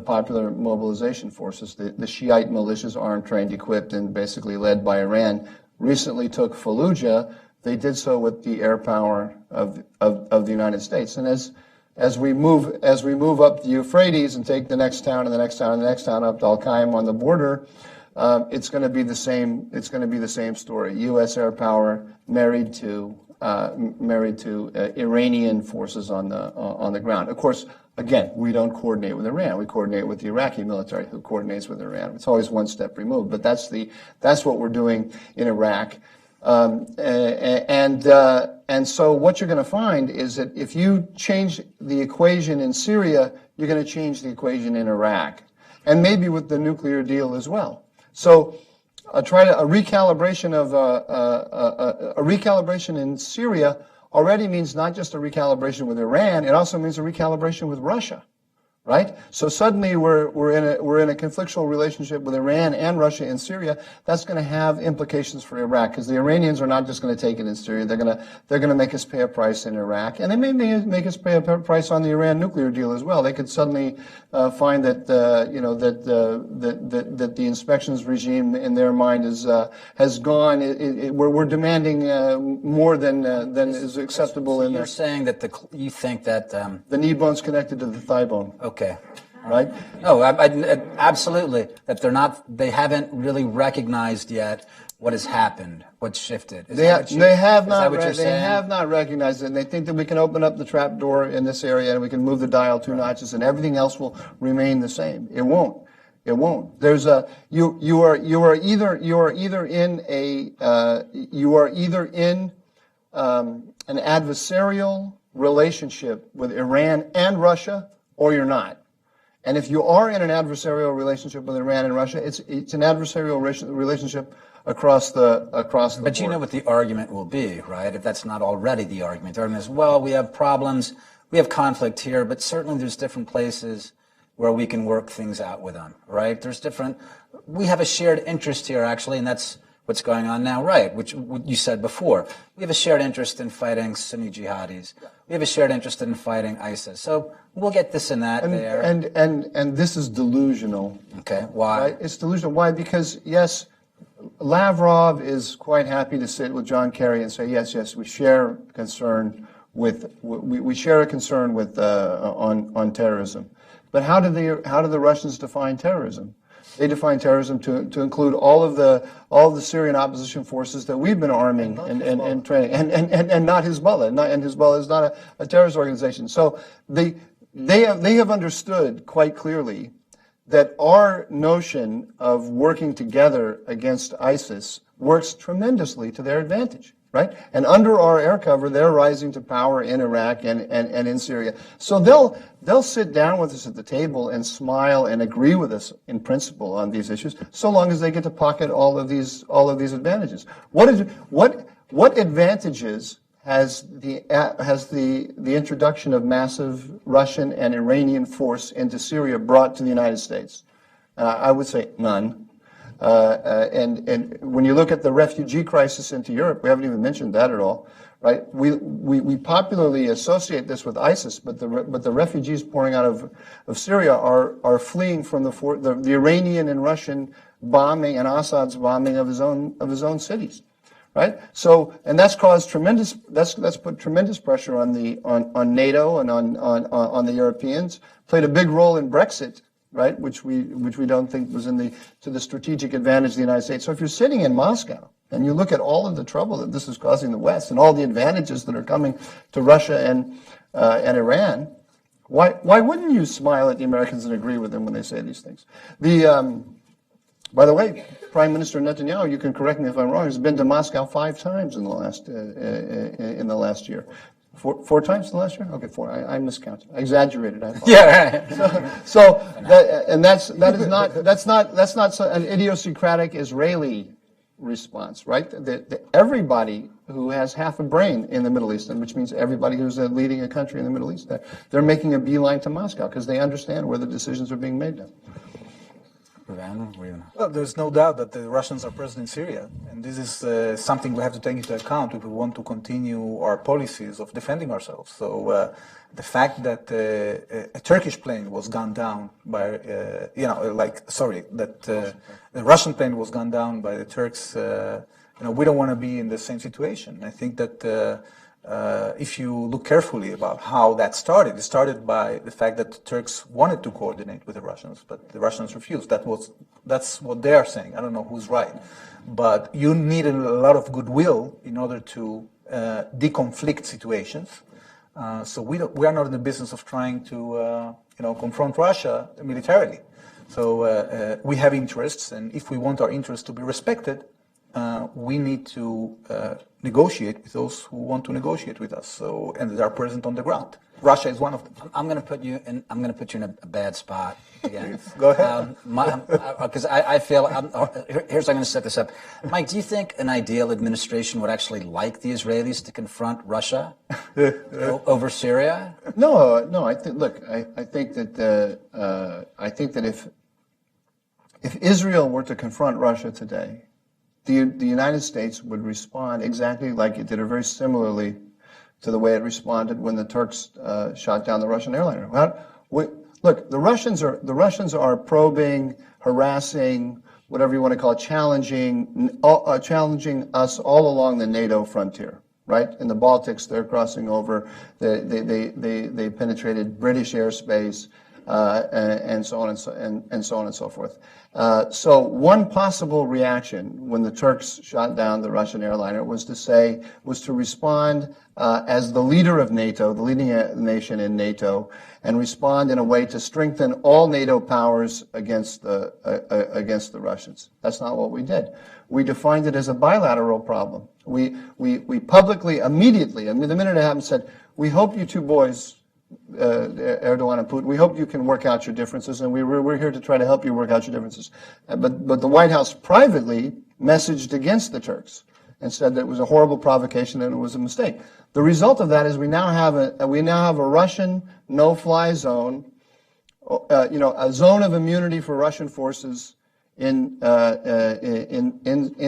popular mobilization forces, the Shiite militias, armed, trained, equipped, and basically led by Iran, recently took Fallujah, they did so with the air power of the United States. And as we move up the Euphrates and take the next town and the next town and the next town up to Al-Qaim on the border, it's going to be the same. It's going to be the same story. U.S. air power married to Iranian forces on the ground. Of course, again, we don't coordinate with Iran. We coordinate with the Iraqi military, who coordinates with Iran. It's always one step removed. But that's what we're doing in Iraq. And so what you're going to find is that if you change the equation in Syria, you're going to change the equation in Iraq, and maybe with the nuclear deal as well. So a recalibration in Syria already means not just a recalibration with Iran; it also means a recalibration with Russia, right? So suddenly we're in a conflictual relationship with Iran and Russia in Syria. That's going to have implications for Iraq, because the Iranians are not just going to take it in Syria. They're going to make us pay a price in Iraq, and they may make us pay a price on the Iran nuclear deal as well. They could suddenly find that that the inspections regime in their mind has gone. We're demanding more than is acceptable. So in you're saying that you think that the knee bone's connected to the thigh bone. Okay. Right? No, absolutely. That they haven't really recognized yet what has happened, what's shifted. They have not recognized it, and they think that we can open up the trap door in this area and we can move the dial 2 notches and everything else will remain the same. It won't. It won't. There's you are either in an adversarial relationship with Iran and Russia, or you're not. And if you are in an adversarial relationship with Iran and Russia, it's an adversarial relationship across the board. But you know what the argument will be, right? If that's not already the argument. The argument is, well, we have problems, we have conflict here, but certainly there's different places where we can work things out with them, right? We have a shared interest here, actually, and that's what's going on now, right? Which you said before. We have a shared interest in fighting Sunni jihadis. We have a shared interest in fighting ISIS. So we'll get this and that there. And this is delusional. Okay, why? Right? It's delusional. Why? Because, yes, Lavrov is quite happy to sit with John Kerry and say, yes, we share concern with on terrorism. But how do the Russians define terrorism? They define terrorism to include all of the Syrian opposition forces that we've been arming and training, and not Hezbollah. And Hezbollah is not a terrorist organization. So they have understood quite clearly that our notion of working together against ISIS works tremendously to their advantage, right? And under our air cover, they're rising to power in Iraq and in Syria. So they'll sit down with us at the table and smile and agree with us in principle on these issues, so long as they get to pocket all of these advantages. What advantages has the introduction of massive Russian and Iranian force into Syria brought to the United States? I would say none. And when you look at the refugee crisis into Europe, we haven't even mentioned that at all, right? We popularly associate this with ISIS, but the refugees pouring out of Syria are fleeing from the Iranian and Russian bombing and Assad's bombing of his own cities, right? So, and that's caused that's put tremendous pressure on NATO and on the Europeans. Played a big role in Brexit, right? Which we don't think was to the strategic advantage of the United States. So if you're sitting in Moscow and you look at all of the trouble that this is causing the West and all the advantages that are coming to Russia and Iran, why wouldn't you smile at the Americans and agree with them when they say these things? By the way, Prime Minister Netanyahu, you can correct me if I'm wrong, has been to Moscow 5 times in the last year. Four times in the last year? Okay, 4. I miscounted. I exaggerated. I apologize. Yeah. That's not an idiosyncratic Israeli response, right? Everybody who has half a brain in the Middle East, which means everybody who's leading a country in the Middle East, they're making a beeline to Moscow because they understand where the decisions are being made now. Well, there's no doubt that the Russians are present in Syria, and this is something we have to take into account if we want to continue our policies of defending ourselves. So the fact that a Turkish plane was gunned down by, the Russian plane was gunned down by the Turks, we don't want to be in the same situation. I think that if you look carefully about how that started, it started by the fact that the Turks wanted to coordinate with the Russians, but the Russians refused. That's what they are saying. I don't know who's right. But you needed a lot of goodwill in order to deconflict situations. So we are not in the business of trying to confront Russia militarily. So we have interests, and if we want our interests to be respected, we need to negotiate with those who want to negotiate with us. So, and they are present on the ground. Russia is one of them. I'm going to put you in a bad spot again. Go ahead. Because I feel. Here's how I'm going to set this up. Mike, do you think an ideal administration would actually like the Israelis to confront Russia over Syria? No. I think that if Israel were to confront Russia today, the United States would respond exactly like it did, or very similarly to the way it responded when the Turks shot down the Russian airliner. Look, the Russians are probing, harassing, whatever you want to call it, challenging us all along the NATO frontier. Right in the Baltics, they're crossing over. They penetrated British airspace. And so on and so forth. So one possible reaction when the Turks shot down the Russian airliner was to respond as the leader of NATO, the leading nation in NATO, and respond in a way to strengthen all NATO powers against the Russians. That's not what we did. We defined it as a bilateral problem. We publicly, immediately, I mean, the minute it happened, said, we hope you two boys, Erdogan and Putin, we hope you can work out your differences, and we're here to try to help you work out your differences. But the White House privately messaged against the Turks and said that it was a horrible provocation and it was a mistake. The result of that is we now have a Russian no-fly zone, a zone of immunity for Russian forces in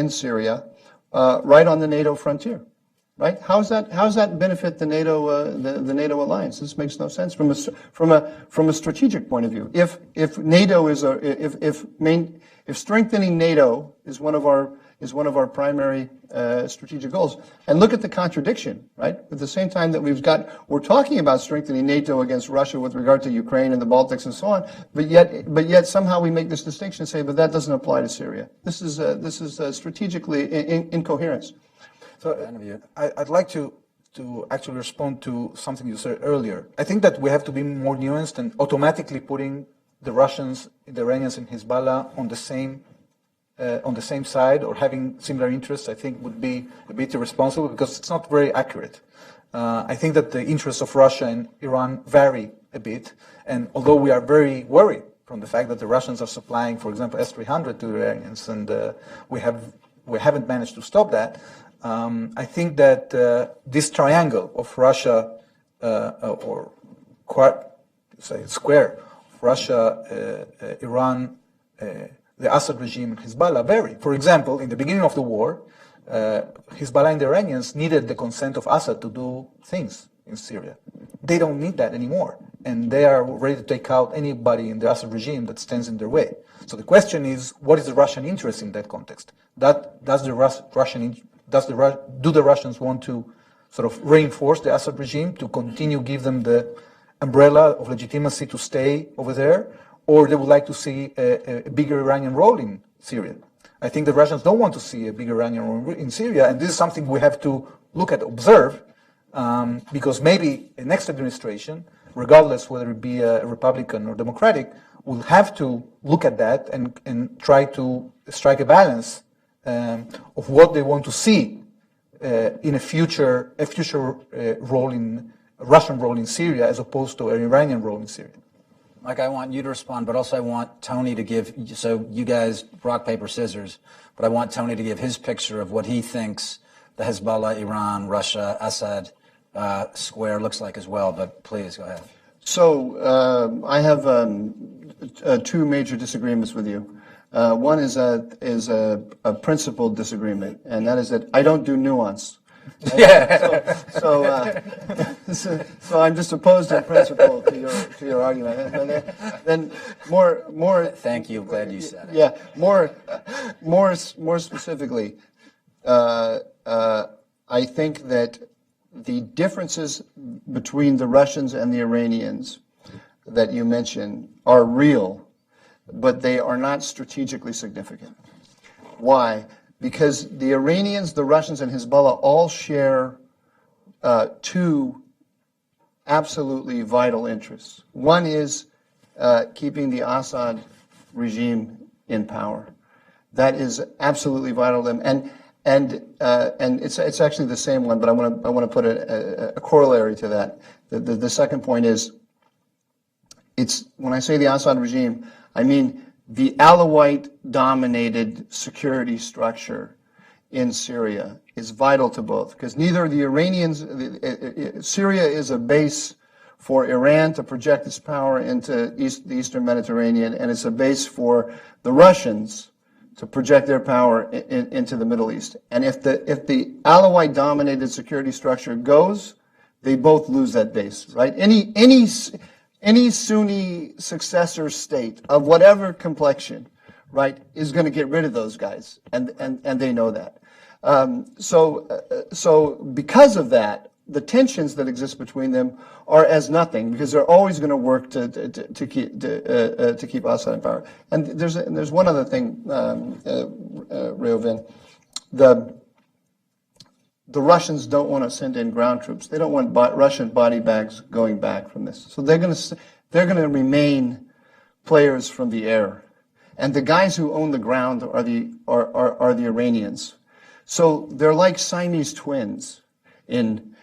Syria, right on the NATO frontier. Right? How's that benefit the NATO the NATO alliance? This makes no sense from a strategic point of view. If NATO is if strengthening NATO is one of our primary strategic goals, and look at the contradiction, right? At the same time that we're talking about strengthening NATO against Russia with regard to Ukraine and the Baltics and so on, but yet somehow we make this distinction and say, but that doesn't apply to Syria. This is strategically incoherence. So I'd like to actually respond to something you said earlier. I think that we have to be more nuanced, and automatically putting the Russians, the Iranians, and Hezbollah on the same side or having similar interests, I think would be a bit irresponsible because it's not very accurate. I think that the interests of Russia and Iran vary a bit, and although we are very worried from the fact that the Russians are supplying, for example, S-300 to the Iranians, and we haven't managed to stop that. I think that this triangle of Russia, or square of Russia, Iran, the Assad regime, and Hezbollah vary. For example, in the beginning of the war, Hezbollah and the Iranians needed the consent of Assad to do things in Syria. They don't need that anymore, and they are ready to take out anybody in the Assad regime that stands in their way. So the question is, what is the Russian interest in that context? Do the Russians want to sort of reinforce the Assad regime to continue give them the umbrella of legitimacy to stay over there, or they would like to see a bigger Iranian role in Syria? I think the Russians don't want to see a bigger Iranian role in Syria, and this is something we have to look at, observe, because maybe the next administration, regardless whether it be a Republican or Democratic, will have to look at that and try to strike a balance of what they want to see in a future Russian role in Syria as opposed to an Iranian role in Syria. Mike, I want you to respond, but also I want Tony to give, so you guys rock, paper, scissors, but I want Tony to give his picture of what he thinks the Hezbollah, Iran, Russia, Assad square looks like as well, but please go ahead. So I have two major disagreements with you. One is a principled disagreement, and that is that I don't do nuance. Yeah. So I'm just opposed in principle to your argument. And then more. Thank you. Glad you said it. Yeah. More specifically, I think that the differences between the Russians and the Iranians that you mentioned are real, but they are not strategically significant. Why? Because the Iranians, the Russians, and Hezbollah all share two absolutely vital interests. One is keeping the Assad regime in power. That is absolutely vital to them, and it's actually the same one, but I want to put a corollary to that. The second point is, it's when I say the Assad regime, I mean the Alawite-dominated security structure in Syria is vital to both, because neither the Iranians, Syria is a base for Iran to project its power into the Eastern Mediterranean, and it's a base for the Russians to project their power into the Middle East. And if the Alawite-dominated security structure goes, they both lose that base, right? Any Sunni successor state of whatever complexion, right, is going to get rid of those guys, and they know that. So because of that, the tensions that exist between them are as nothing, because they're always going to work to keep Assad in power. And there's one other thing, Reuven. The Russians don't want to send in ground troops. They don't want Russian body bags going back from this. So they're going to remain players from the air, and the guys who own the ground are the Iranians. So they're like Siamese twins in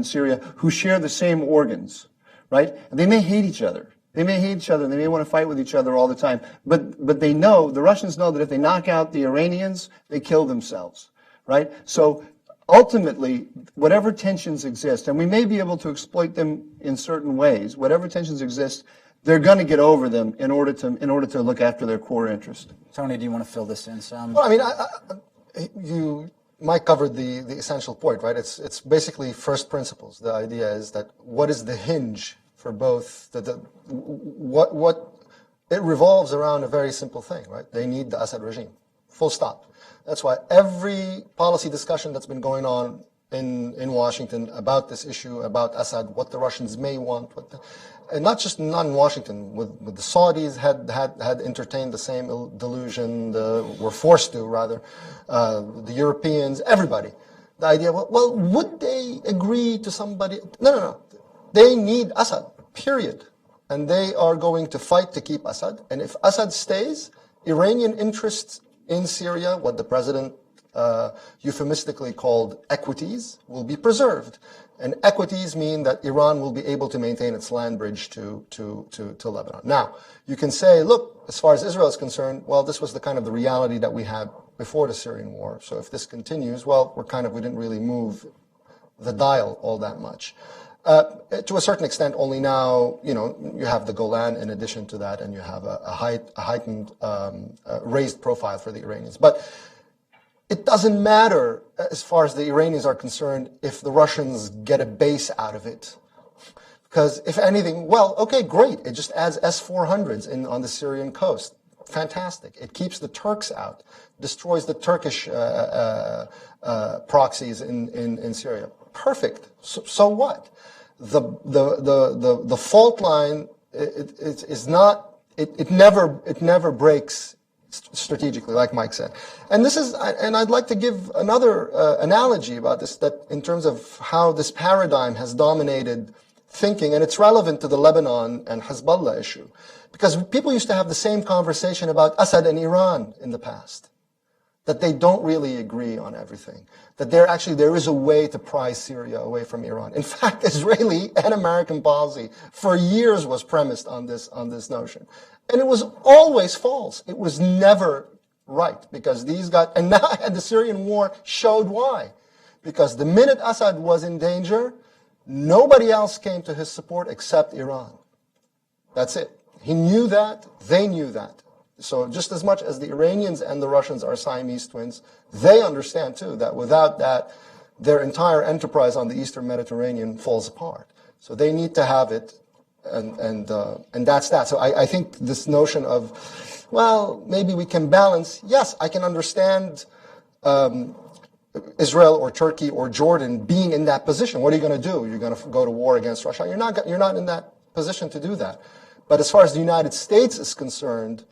Syria who share the same organs, right? And they may hate each other. They may hate each other and they may want to fight with each other all the time. But they know, the Russians know that if they knock out the Iranians, they kill themselves, right? So ultimately, whatever tensions exist, and we may be able to exploit them in certain ways, whatever tensions exist, they're going to get over them in order to look after their core interest. Tony, do you want to fill this in some? Well, I mean, Mike covered the essential point, right? It's basically first principles. The idea is that what is the hinge for both? What it revolves around a very simple thing, right? They need the Assad regime, full stop. That's why every policy discussion that's been going on in Washington about this issue, about Assad, what the Russians may want, and not just not in Washington, with the Saudis had entertained the same delusion, were forced to rather, the Europeans, everybody. The idea, well, would they agree to somebody? No. They need Assad, period. And they are going to fight to keep Assad. And if Assad stays, Iranian interests in Syria, what the president euphemistically called equities, will be preserved. And equities mean that Iran will be able to maintain its land bridge to Lebanon. Now, you can say, look, as far as Israel is concerned, well, this was the kind of the reality that we had before the Syrian war. So if this continues, well, we didn't really move the dial all that much. To a certain extent, only now, you have the Golan in addition to that, and you have a heightened, raised profile for the Iranians. But it doesn't matter, as far as the Iranians are concerned, if the Russians get a base out of it. Because if anything, well, okay, great. It just adds S-400s on the Syrian coast. Fantastic. It keeps the Turks out, destroys the Turkish proxies in Syria. Perfect. So what? The fault line it never breaks strategically, like Mike said. And I'd like to give another analogy about this, that in terms of how this paradigm has dominated thinking, and it's relevant to the Lebanon and Hezbollah issue, because people used to have the same conversation about Assad and Iran in the past, that they don't really agree on everything, that there is a way to pry Syria away from Iran. In fact, Israeli and American policy for years was premised on this notion. And it was always false. It was never right, because and the Syrian war showed why. Because the minute Assad was in danger, nobody else came to his support except Iran. That's it. He knew that, they knew that. So just as much as the Iranians and the Russians are Siamese twins, they understand too that without that, their entire enterprise on the Eastern Mediterranean falls apart. So they need to have it, and that's that. So I think this notion of, well, maybe we can balance. Yes, I can understand Israel or Turkey or Jordan being in that position. What are you going to do? You're going to go to war against Russia? You're not in that position to do that. But as far as the United States is concerned,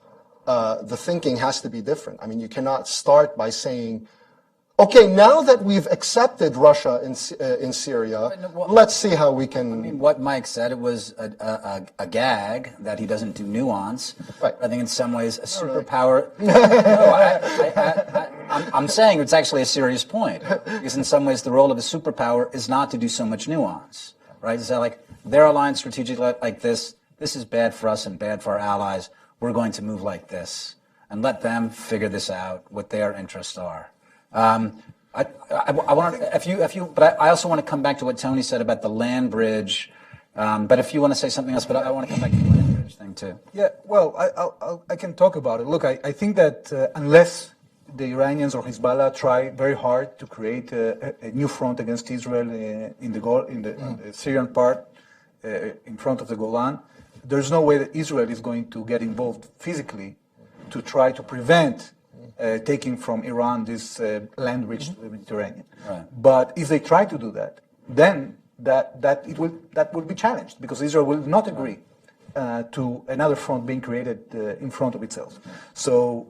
the thinking has to be different. I mean, you cannot start by saying, okay, now that we've accepted Russia in Syria, let's see how we can... I mean, what Mike said, it was a gag that he doesn't do nuance. Right. I think in some ways a superpower... I'm saying it's actually a serious point, because in some ways the role of a superpower is not to do so much nuance, right? It's like, they're aligned strategically like this is bad for us and bad for our allies. We're going to move like this, and let them figure this out, what their interests are. I want to, but I also want to come back to what Tony said about the land bridge. But if you want to say something else, but I want to come back to the land bridge thing too. Yeah, well, I can talk about it. Look, I think that unless the Iranians or Hezbollah try very hard to create a new front against Israel in the Syrian part, in front of the Golan, there's no way that Israel is going to get involved physically to try to prevent taking from Iran this land bridge to the Mediterranean. Right. But if they try to do that, then that will be challenged, because Israel will not agree to another front being created in front of itself. So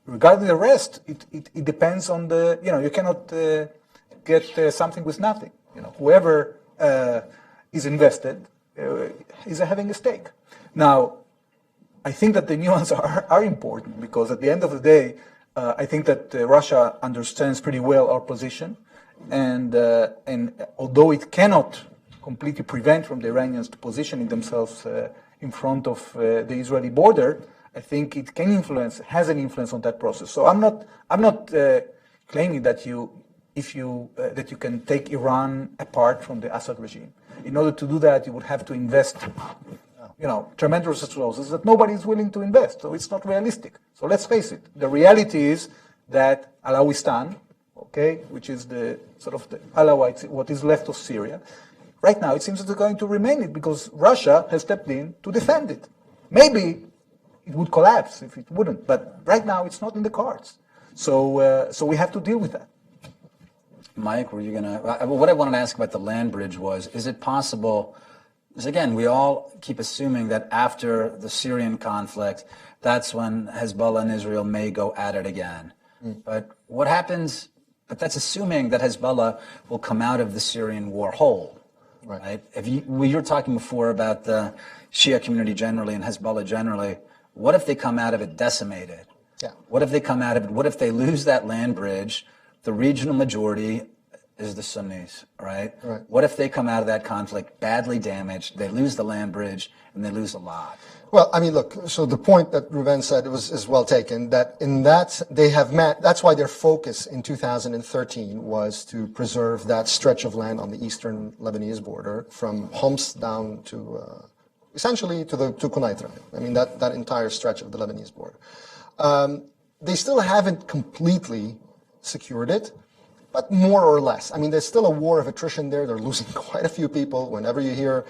regarding the rest, it depends on you cannot get something with nothing. Whoever is invested is having a stake. Now, I think that the nuances are important, because at the end of the day, I think that Russia understands pretty well our position, and although it cannot completely prevent from the Iranians positioning themselves in front of the Israeli border, I think it can influence, has an influence on that process. So I'm not claiming that that you can take Iran apart from the Assad regime. In order to do that, you would have to invest, tremendous resources that nobody is willing to invest. So it's not realistic. So let's face it. The reality is that Alawistan, which is the sort of the Alawites, what is left of Syria, right now it seems that they're going to remain it because Russia has stepped in to defend it. Maybe it would collapse if it wouldn't, but right now it's not in the cards. So we have to deal with that. Mike, were you going to... What I wanted to ask about the land bridge was, is it possible... Because again, we all keep assuming that after the Syrian conflict, that's when Hezbollah and Israel may go at it again. But what happens... But that's assuming that Hezbollah will come out of the Syrian war whole, right? You were talking before about the Shia community generally and Hezbollah generally. What if they come out of it decimated? Yeah. What if they come out of it? What if they lose that land bridge? The regional majority is the Sunnis, right? What if they come out of that conflict badly damaged, they lose the land bridge, and they lose a lot? Well, I mean, look, so the point that Reuven said is well taken, that in that they have met, that's why their focus in 2013 was to preserve that stretch of land on the eastern Lebanese border from Homs down to, essentially to Quneitra. I mean, that entire stretch of the Lebanese border. They still haven't completely secured it, but more or less. I mean, there's still a war of attrition there. They're losing quite a few people. Whenever you hear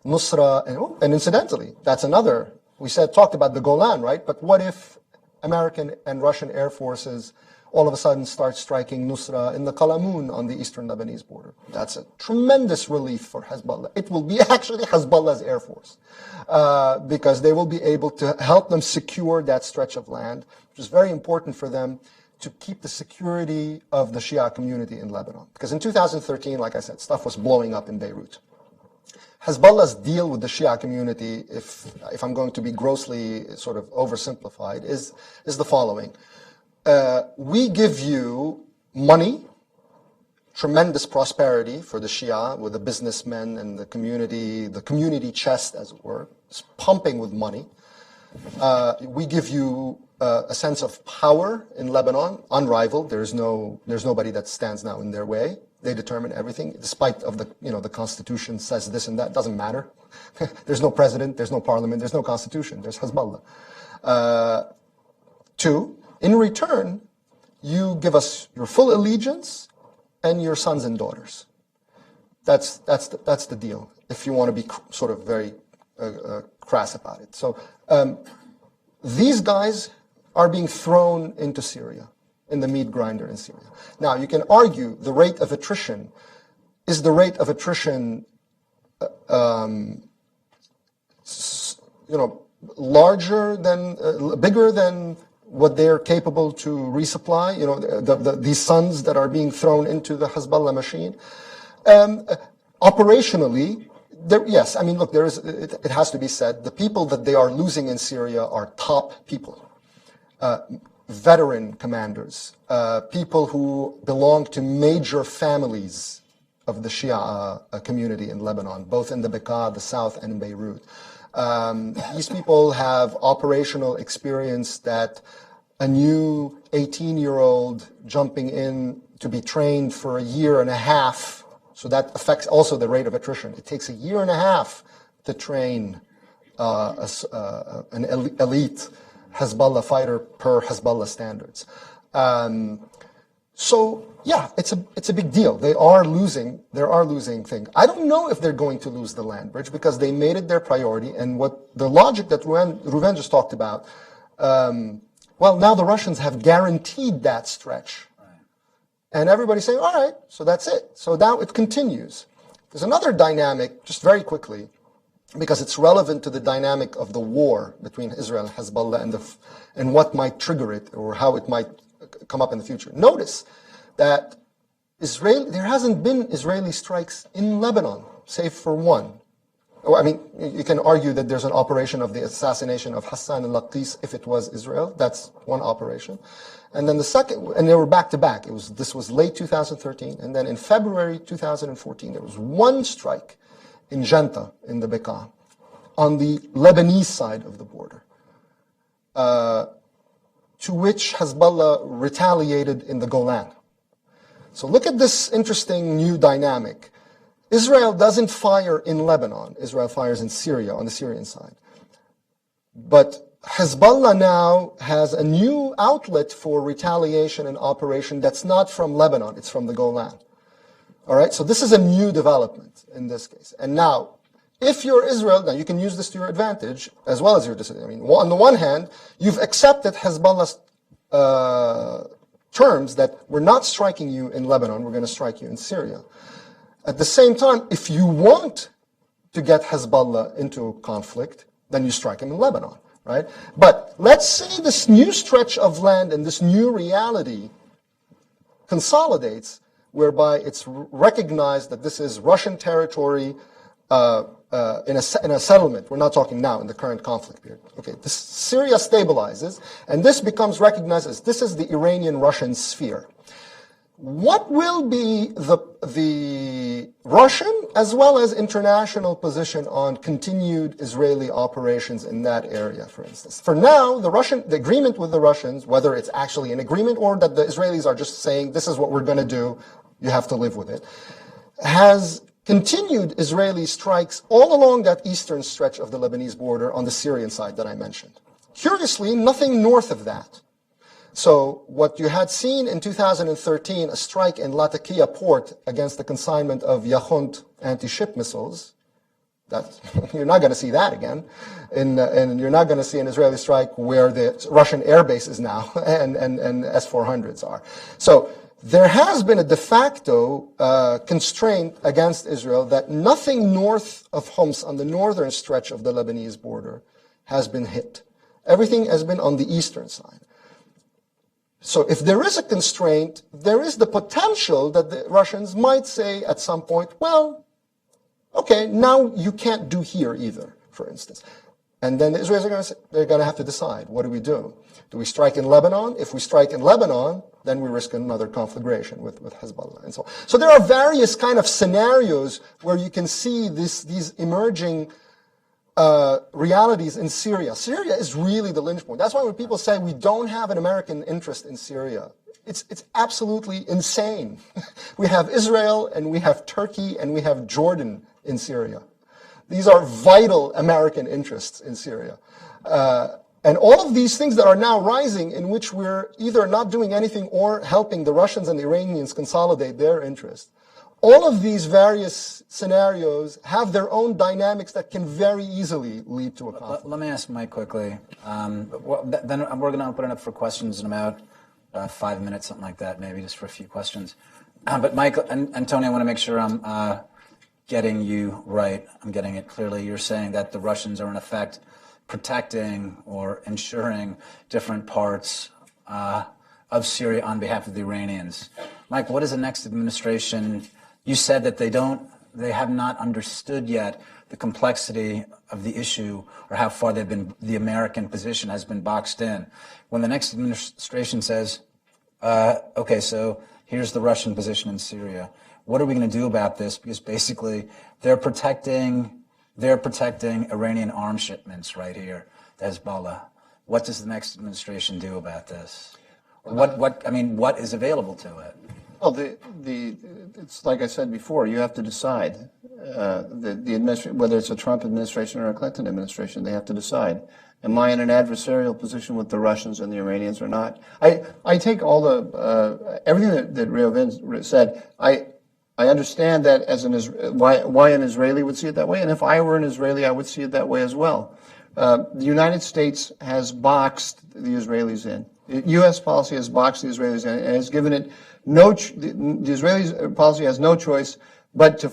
Nusra, and incidentally, that's another, we talked about the Golan, right? But what if American and Russian air forces all of a sudden start striking Nusra in the Qalamun on the eastern Lebanese border? That's a tremendous relief for Hezbollah. It will be actually Hezbollah's air force, because they will be able to help them secure that stretch of land, which is very important for them to keep the security of the Shia community in Lebanon. Because in 2013, like I said, stuff was blowing up in Beirut. Hezbollah's deal with the Shia community, if I'm going to be grossly sort of oversimplified, is the following. We give you money, tremendous prosperity for the Shia, with the businessmen and the community chest, as it were, is pumping with money. We give you a sense of power in Lebanon, unrivaled. There's nobody that stands now in their way. They determine everything, despite of the Constitution says this and that. Doesn't matter. There's no president, there's no parliament, there's no constitution. There's Hezbollah. Two, in return, you give us your full allegiance and your sons and daughters. That's the deal. If you want to be sort of very crass about it. So these guys are being thrown into Syria, in the meat grinder in Syria. Now, you can argue the rate of attrition, is the rate of attrition, larger than, bigger than what they're capable to resupply, these sons that are being thrown into the Hezbollah machine. Operationally, yes, I mean, look, it has to be said, the people that they are losing in Syria are top people. Veteran commanders, people who belong to major families of the Shia community in Lebanon, both in the Bekaa, the south, and in Beirut. These people have operational experience that a new 18-year-old jumping in to be trained for a year and a half, so that affects also the rate of attrition. It takes a year and a half to train an elite Hezbollah fighter per Hezbollah standards. So yeah, it's a big deal. They are losing things. I don't know if they're going to lose the land bridge because they made it their priority. And what the logic that Reuven just talked about, well, now the Russians have guaranteed that stretch. And everybody's saying, all right, so that's it. So now it continues. There's another dynamic, just very quickly, because it's relevant to the dynamic of the war between Israel and Hezbollah and what might trigger it or how it might come up in the future. Notice that there hasn't been Israeli strikes in Lebanon, save for one. I mean, you can argue that there's an operation of the assassination of Hassan al-Laqis if it was Israel. That's one operation. And then the second, and they were back to back. This was late 2013, and then in February 2014, there was one strike in Janta, in the Bekaa, on the Lebanese side of the border, to which Hezbollah retaliated in the Golan. So look at this interesting new dynamic. Israel doesn't fire in Lebanon. Israel fires in Syria, on the Syrian side. But Hezbollah now has a new outlet for retaliation and operation that's not from Lebanon, it's from the Golan. All right, so this is a new development in this case. And now, if you're Israel, now you can use this to your advantage as well as your disadvantage. I mean, on the one hand, you've accepted Hezbollah's terms that we're not striking you in Lebanon, we're going to strike you in Syria. At the same time, if you want to get Hezbollah into conflict, then you strike him in Lebanon, right? But let's say this new stretch of land and this new reality consolidates, whereby it's recognized that this is Russian territory in a settlement. We're not talking now in the current conflict period. Okay, Syria stabilizes, and this becomes recognized as this is the Iranian-Russian sphere. What will be the Russian as well as international position on continued Israeli operations in that area, for instance? For now, the agreement with the Russians, whether it's actually an agreement or that the Israelis are just saying this is what we're going to do, you have to live with it, has continued Israeli strikes all along that eastern stretch of the Lebanese border on the Syrian side that I mentioned. Curiously, nothing north of that. So what you had seen in 2013, a strike in Latakia port against the consignment of Yahunt anti-ship missiles, that you're not going to see that again. And you're not going to see an Israeli strike where the Russian air base is now and S-400s are. So there has been a de facto constraint against Israel that nothing north of Homs on the northern stretch of the Lebanese border has been hit. Everything has been on the eastern side. So if there is a constraint, there is the potential that the Russians might say at some point, well, okay, now you can't do here either, for instance. And then the Israelis are going to say, they're going to have to decide, what do we do? Do we strike in Lebanon? If we strike in Lebanon, then we risk another conflagration with Hezbollah and so on. So there are various kind of scenarios where you can see these emerging realities in Syria. Syria is really the linchpin. That's why when people say we don't have an American interest in Syria, it's absolutely insane. We have Israel and we have Turkey and we have Jordan in Syria. These are vital American interests in Syria. And all of these things that are now rising in which we're either not doing anything or helping the Russians and the Iranians consolidate their interest. All of these various scenarios have their own dynamics that can very easily lead to a conflict. Let me ask Mike quickly. Then we're going to open it up for questions in about 5 minutes, something like that, maybe just for a few questions. But Mike and Tony, I want to make sure I'm getting you right. I'm getting it clearly. You're saying that the Russians are in effect protecting or ensuring different parts of Syria on behalf of the Iranians. Mike, what is the next administration? You said that they have not understood yet the complexity of the issue or how far the American position has been boxed in. When the next administration says, okay, so here's the Russian position in Syria, what are we going to do about this? Because basically they're protecting Iranian arms shipments right here, the Hezbollah. What does the next administration do about this? What is available to it? Well, it's like I said before. You have to decide. The administration, whether it's a Trump administration or a Clinton administration, they have to decide. Am I in an adversarial position with the Russians and the Iranians or not? I take all the everything that Reuven said. I understand that as why an Israeli would see it that way, and if I were an Israeli, I would see it that way as well. The United States has boxed the Israelis in. U.S. policy has boxed the Israelis in and has given it the Israeli policy has no choice but to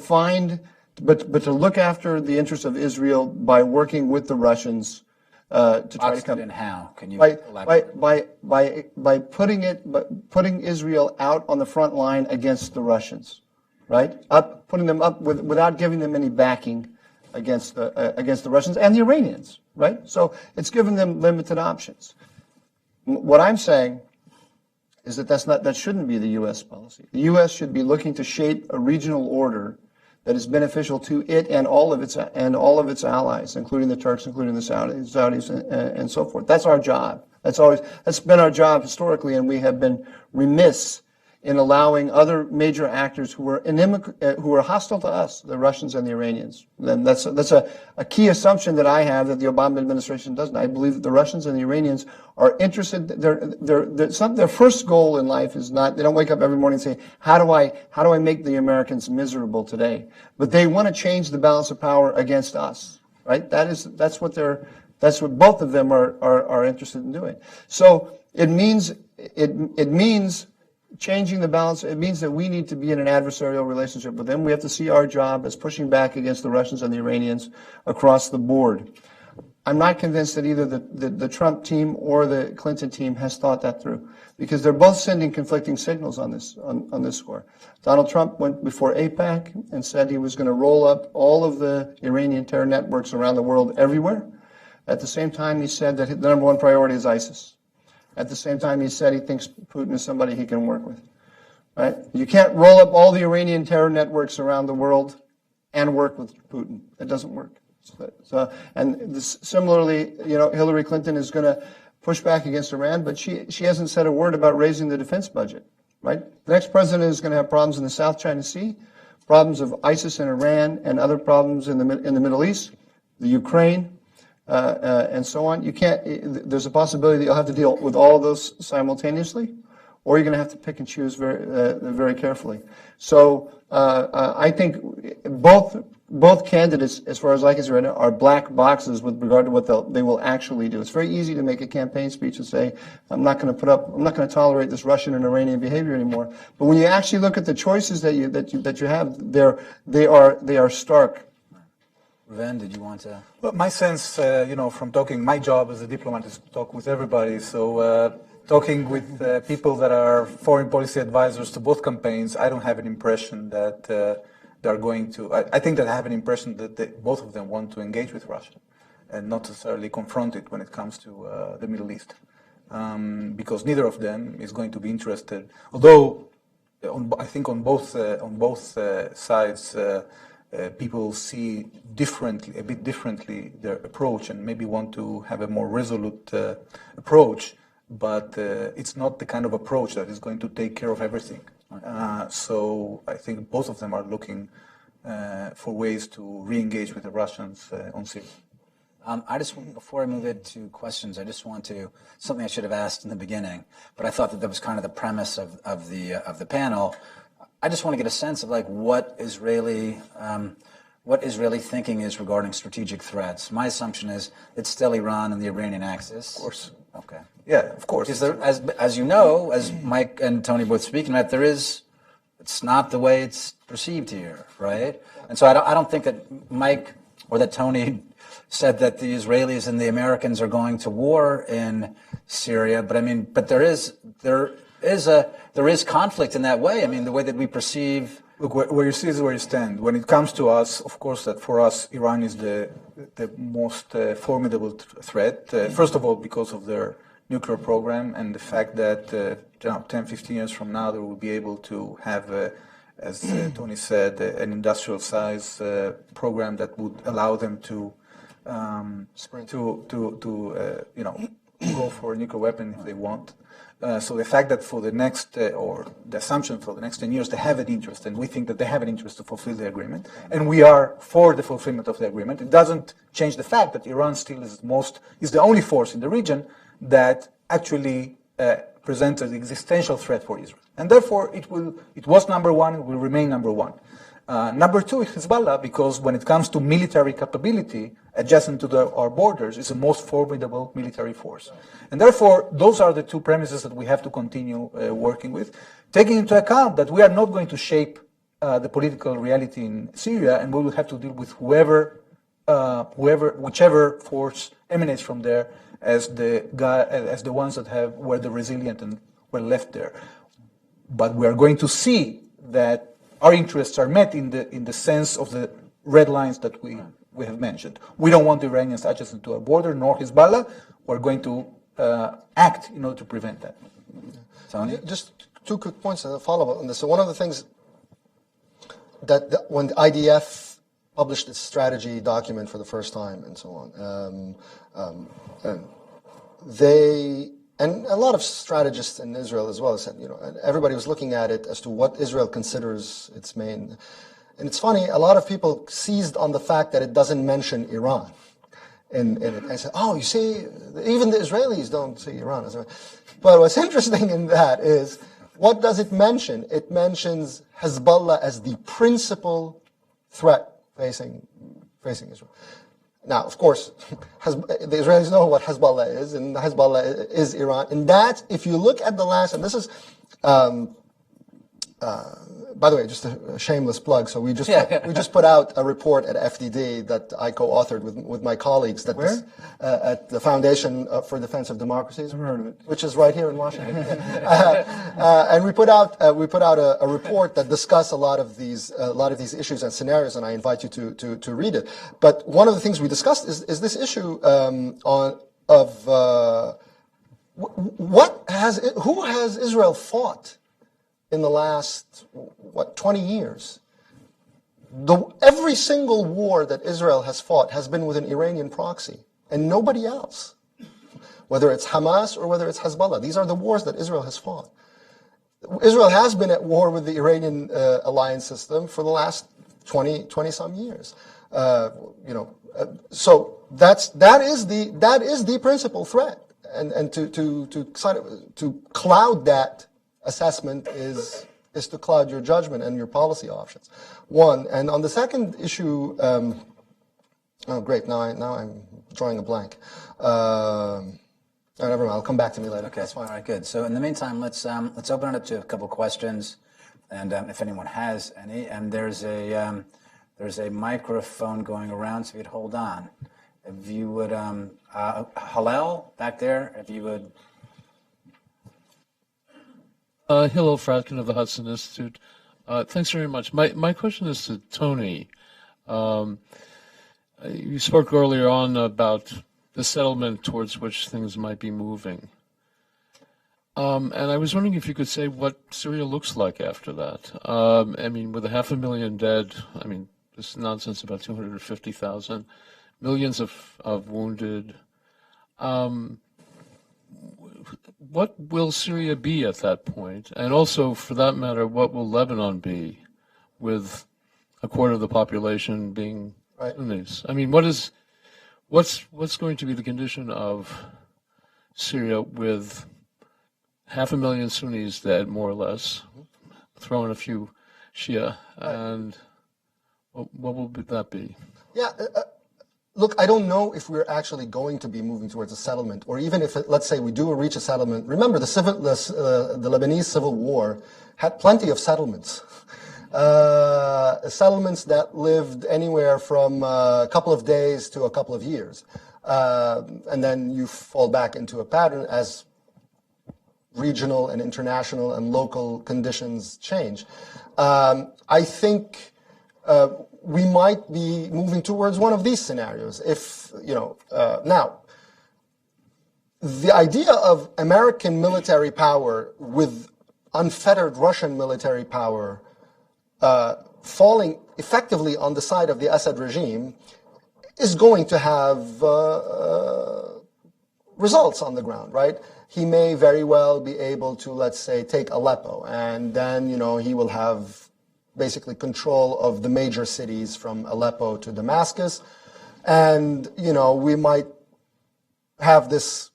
look after the interests of Israel by working with the Russians to try to come in. How can you elaborate? By putting Israel out on the front line against the Russians, right? Putting them up without giving them any backing against the Russians and the Iranians, right? So it's given them limited options. What I'm saying is that shouldn't be the U.S. policy. The U.S. should be looking to shape a regional order that is beneficial to it and all of its allies, including the Turks, including the Saudis, and so forth. That's our job. That's been our job historically, and we have been remiss in allowing other major actors who are hostile to us, the Russians and the Iranians. Then that's a key assumption that I have that the Obama administration doesn't. I believe that the Russians and the Iranians are interested. Their first goal in life is not. They don't wake up every morning and say, "How do I make the Americans miserable today?" But they want to change the balance of power against us. Right? That's what both of them are interested in doing. So it means changing the balance. It means that we need to be in an adversarial relationship with them. We have to see our job as pushing back against the Russians and the Iranians across the board. I'm not convinced that either the Trump team or the Clinton team has thought that through, because they're both sending conflicting signals on this score. Donald Trump went before AIPAC and said he was going to roll up all of the Iranian terror networks around the world everywhere. At the same time, he said that the number one priority is ISIS. At the same time, he said he thinks Putin is somebody he can work with. Right? You can't roll up all the Iranian terror networks around the world and work with Putin. It doesn't work. Similarly, Hillary Clinton is going to push back against Iran, but she hasn't said a word about raising the defense budget. Right? The next president is going to have problems in the South China Sea, problems of ISIS in Iran, and other problems in the Middle East, the Ukraine. And so on. There's a possibility that you'll have to deal with all of those simultaneously, or you're going to have to pick and choose very carefully. So I think both candidates, as far as I can see right now, are black boxes with regard to what they will actually do. It's very easy to make a campaign speech and say, I'm not going to tolerate this Russian and Iranian behavior anymore. But when you actually look at the choices that you have, they are stark. Reuven, did you want to? Well, my sense, from talking, my job as a diplomat is to talk with everybody. So talking with people that are foreign policy advisors to both campaigns, I don't have an impression that they're going to. I think that I have an impression that both of them want to engage with Russia and not necessarily confront it when it comes to the Middle East, because neither of them is going to be interested. Although I think on both sides. People see a bit differently their approach and maybe want to have a more resolute approach, but it's not the kind of approach that is going to take care of everything. So I think both of them are looking for ways to re-engage with the Russians on Syria. Before I move it to questions, I just want to, something I should have asked in the beginning, but I thought that was kind of the premise of the panel. I just want to get a sense of what Israeli thinking is regarding strategic threats. My assumption is it's still Iran and the Iranian axis. Of course. Okay. Yeah, of course. Because as you know, as Mike and Tony both speaking about, it's not the way it's perceived here, right? And so I don't think that Mike or that Tony said that the Israelis and the Americans are going to war in Syria, but there is conflict in that way. The way that we perceive. Look, where you see is where you stand. When it comes to us, of course, that for us, Iran is the most formidable threat. First of all, because of their nuclear program and the fact that 10, 15 years from now, they will be able to have, as Tony said, an industrial size program that would allow them to go for a nuclear weapon if they want. So the fact that for the next, or the assumption for the next 10 years, they have an interest, and we think that they have an interest to fulfill the agreement, and we are for the fulfillment of the agreement, it doesn't change the fact that Iran still is the only force in the region that actually presents an existential threat for Israel. And therefore, it was number one, it will remain number one. Number two is Hezbollah, because when it comes to military capability, adjacent to our borders, is the most formidable military force. And therefore, those are the two premises that we have to continue working with, taking into account that we are not going to shape the political reality in Syria, and we will have to deal with whichever force emanates from there as the ones that were the resilient and were left there. But we are going to see that our interests are met in the sense of the red lines that we have mentioned. We don't want the Iranians adjacent to our border, nor Hezbollah. We're going to act in order to prevent that. Tony? Just two quick points and a follow-up on this. So one of the things that when the IDF published its strategy document for the first time and so on, and a lot of strategists in Israel as well said, and everybody was looking at it as to what Israel considers its main. And it's funny, a lot of people seized on the fact that it doesn't mention Iran. And I said, oh, you see, even the Israelis don't see Iran as a. But what's interesting in that is, what does it mention? It mentions Hezbollah as the principal threat facing Israel. Now, of course, the Israelis know what Hezbollah is, and Hezbollah is Iran. And that, if you look at the last, and this is, by the way, just a shameless plug. So we just put out a report at FDD that I co-authored with my colleagues. That at the Foundation for Defense of Democracies, Never heard of it. which is right here in Washington. And we put out a report that discuss a lot of these issues and scenarios, and I invite you to read it. But one of the things we discussed is this issue who has Israel fought in the last, 20 years? Every single war that Israel has fought has been with an Iranian proxy, and nobody else. Whether it's Hamas or whether it's Hezbollah. These are the wars that Israel has fought. Israel has been at war with the Iranian alliance system for the last 20-some years. So that is the principal threat. And to cloud that assessment is to cloud your judgment and your policy options. One, and on the second issue, great. Now I'm drawing a blank. Never mind. I'll come back to me later. Okay, That's fine. all right, good. So in the meantime, let's open it up to a couple questions, and if anyone has any. And there's a microphone going around, so if you'd hold on. If you would, Hillel back there, if you would. Hillel Fratkin of the Hudson Institute. Thanks very much. My question is to Tony. You spoke earlier on about the settlement towards which things might be moving. And I was wondering if you could say what Syria looks like after that. I mean, with 500,000 dead, I mean, this nonsense about 250,000, millions of wounded. What will Syria be at that point? And also, for that matter, what will Lebanon be with a quarter of the population being Sunnis? I mean, what's going to be the condition of Syria with 500,000 Sunnis dead, more or less, throw in a few Shia, and what will that be? Yeah. Look, I don't know if we're actually going to be moving towards a settlement, or even if, let's say, we do reach a settlement. Remember, the Lebanese civil war had plenty of settlements. Settlements that lived anywhere from a couple of days to a couple of years. And then you fall back into a pattern as regional and international and local conditions change. I think we might be moving towards one of these scenarios. Now, the idea of American military power with unfettered Russian military power falling effectively on the side of the Assad regime is going to have results on the ground, right? He may very well be able to, let's say, take Aleppo, and then, he will have basically control of the major cities from Aleppo to Damascus. And, we might have this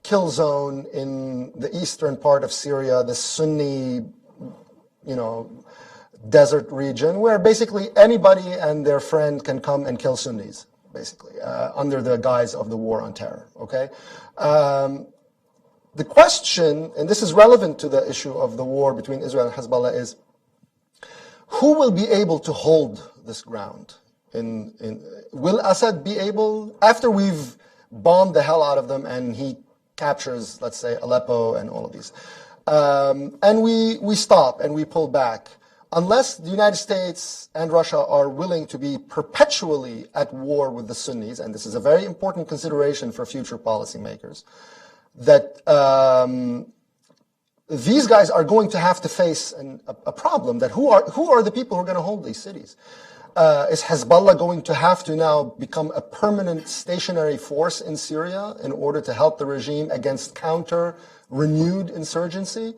kill zone in the eastern part of Syria, the Sunni, desert region, where basically anybody and their friend can come and kill Sunnis, basically, under the guise of the war on terror, okay? The question, and this is relevant to the issue of the war between Israel and Hezbollah, is who will be able to hold this ground? Will Assad be able, after we've bombed the hell out of them and he captures, let's say, Aleppo and all of these, and we stop and we pull back, unless the United States and Russia are willing to be perpetually at war with the Sunnis, and this is a very important consideration for future policymakers, that these guys are going to have to face a problem that who are the people who are going to hold these cities? Is Hezbollah going to have to now become a permanent stationary force in Syria in order to help the regime against renewed insurgency?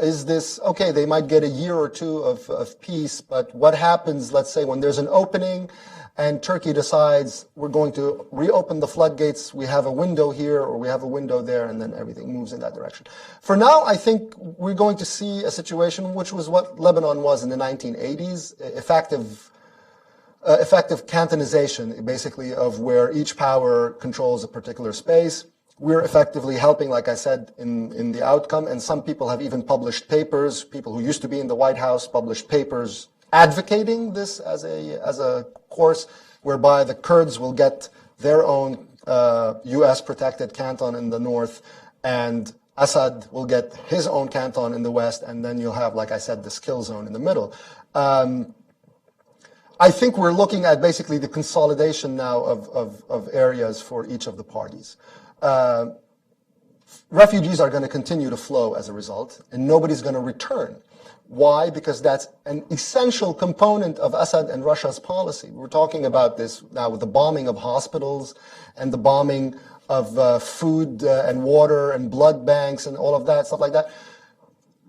Is this, okay, they might get a year or two of peace, but what happens, let's say, when there's an opening and Turkey decides we're going to reopen the floodgates, we have a window here or we have a window there, and then everything moves in that direction. For now, I think we're going to see a situation which was what Lebanon was in the 1980s, effective cantonization, basically, of where each power controls a particular space. We're effectively helping, like I said, in the outcome, and some people have even published papers. People who used to be in the White House published papers advocating this as a course whereby the Kurds will get their own U.S. protected canton in the north, and Assad will get his own canton in the west, and then you'll have, like I said, this kill zone in the middle. I think we're looking at basically the consolidation now of areas for each of the parties. Refugees are going to continue to flow as a result, and nobody's going to return. Why? Because that's an essential component of Assad and Russia's policy. We're talking about this now with the bombing of hospitals and the bombing of food and water and blood banks and all of that, stuff like that.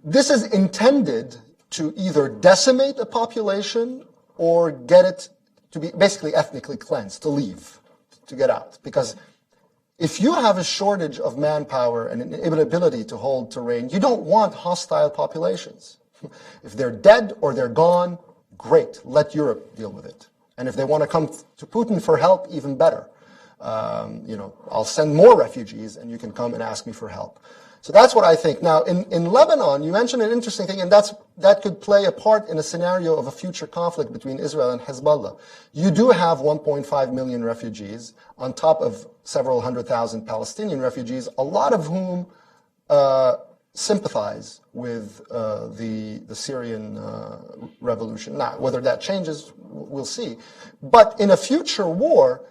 This is intended to either decimate a population or get it to be basically ethnically cleansed, to leave, to get out. Because if you have a shortage of manpower and an inability to hold terrain, you don't want hostile populations. If they're dead or they're gone, great, let Europe deal with it. And if they want to come to Putin for help, even better. I'll send more refugees and you can come and ask me for help. So that's what I think. Now, in Lebanon, you mentioned an interesting thing, and that could play a part in a scenario of a future conflict between Israel and Hezbollah. You do have 1.5 million refugees on top of several 100,000 Palestinian refugees, a lot of whom sympathize with the Syrian revolution. Now, whether that changes, we'll see. But in a future war,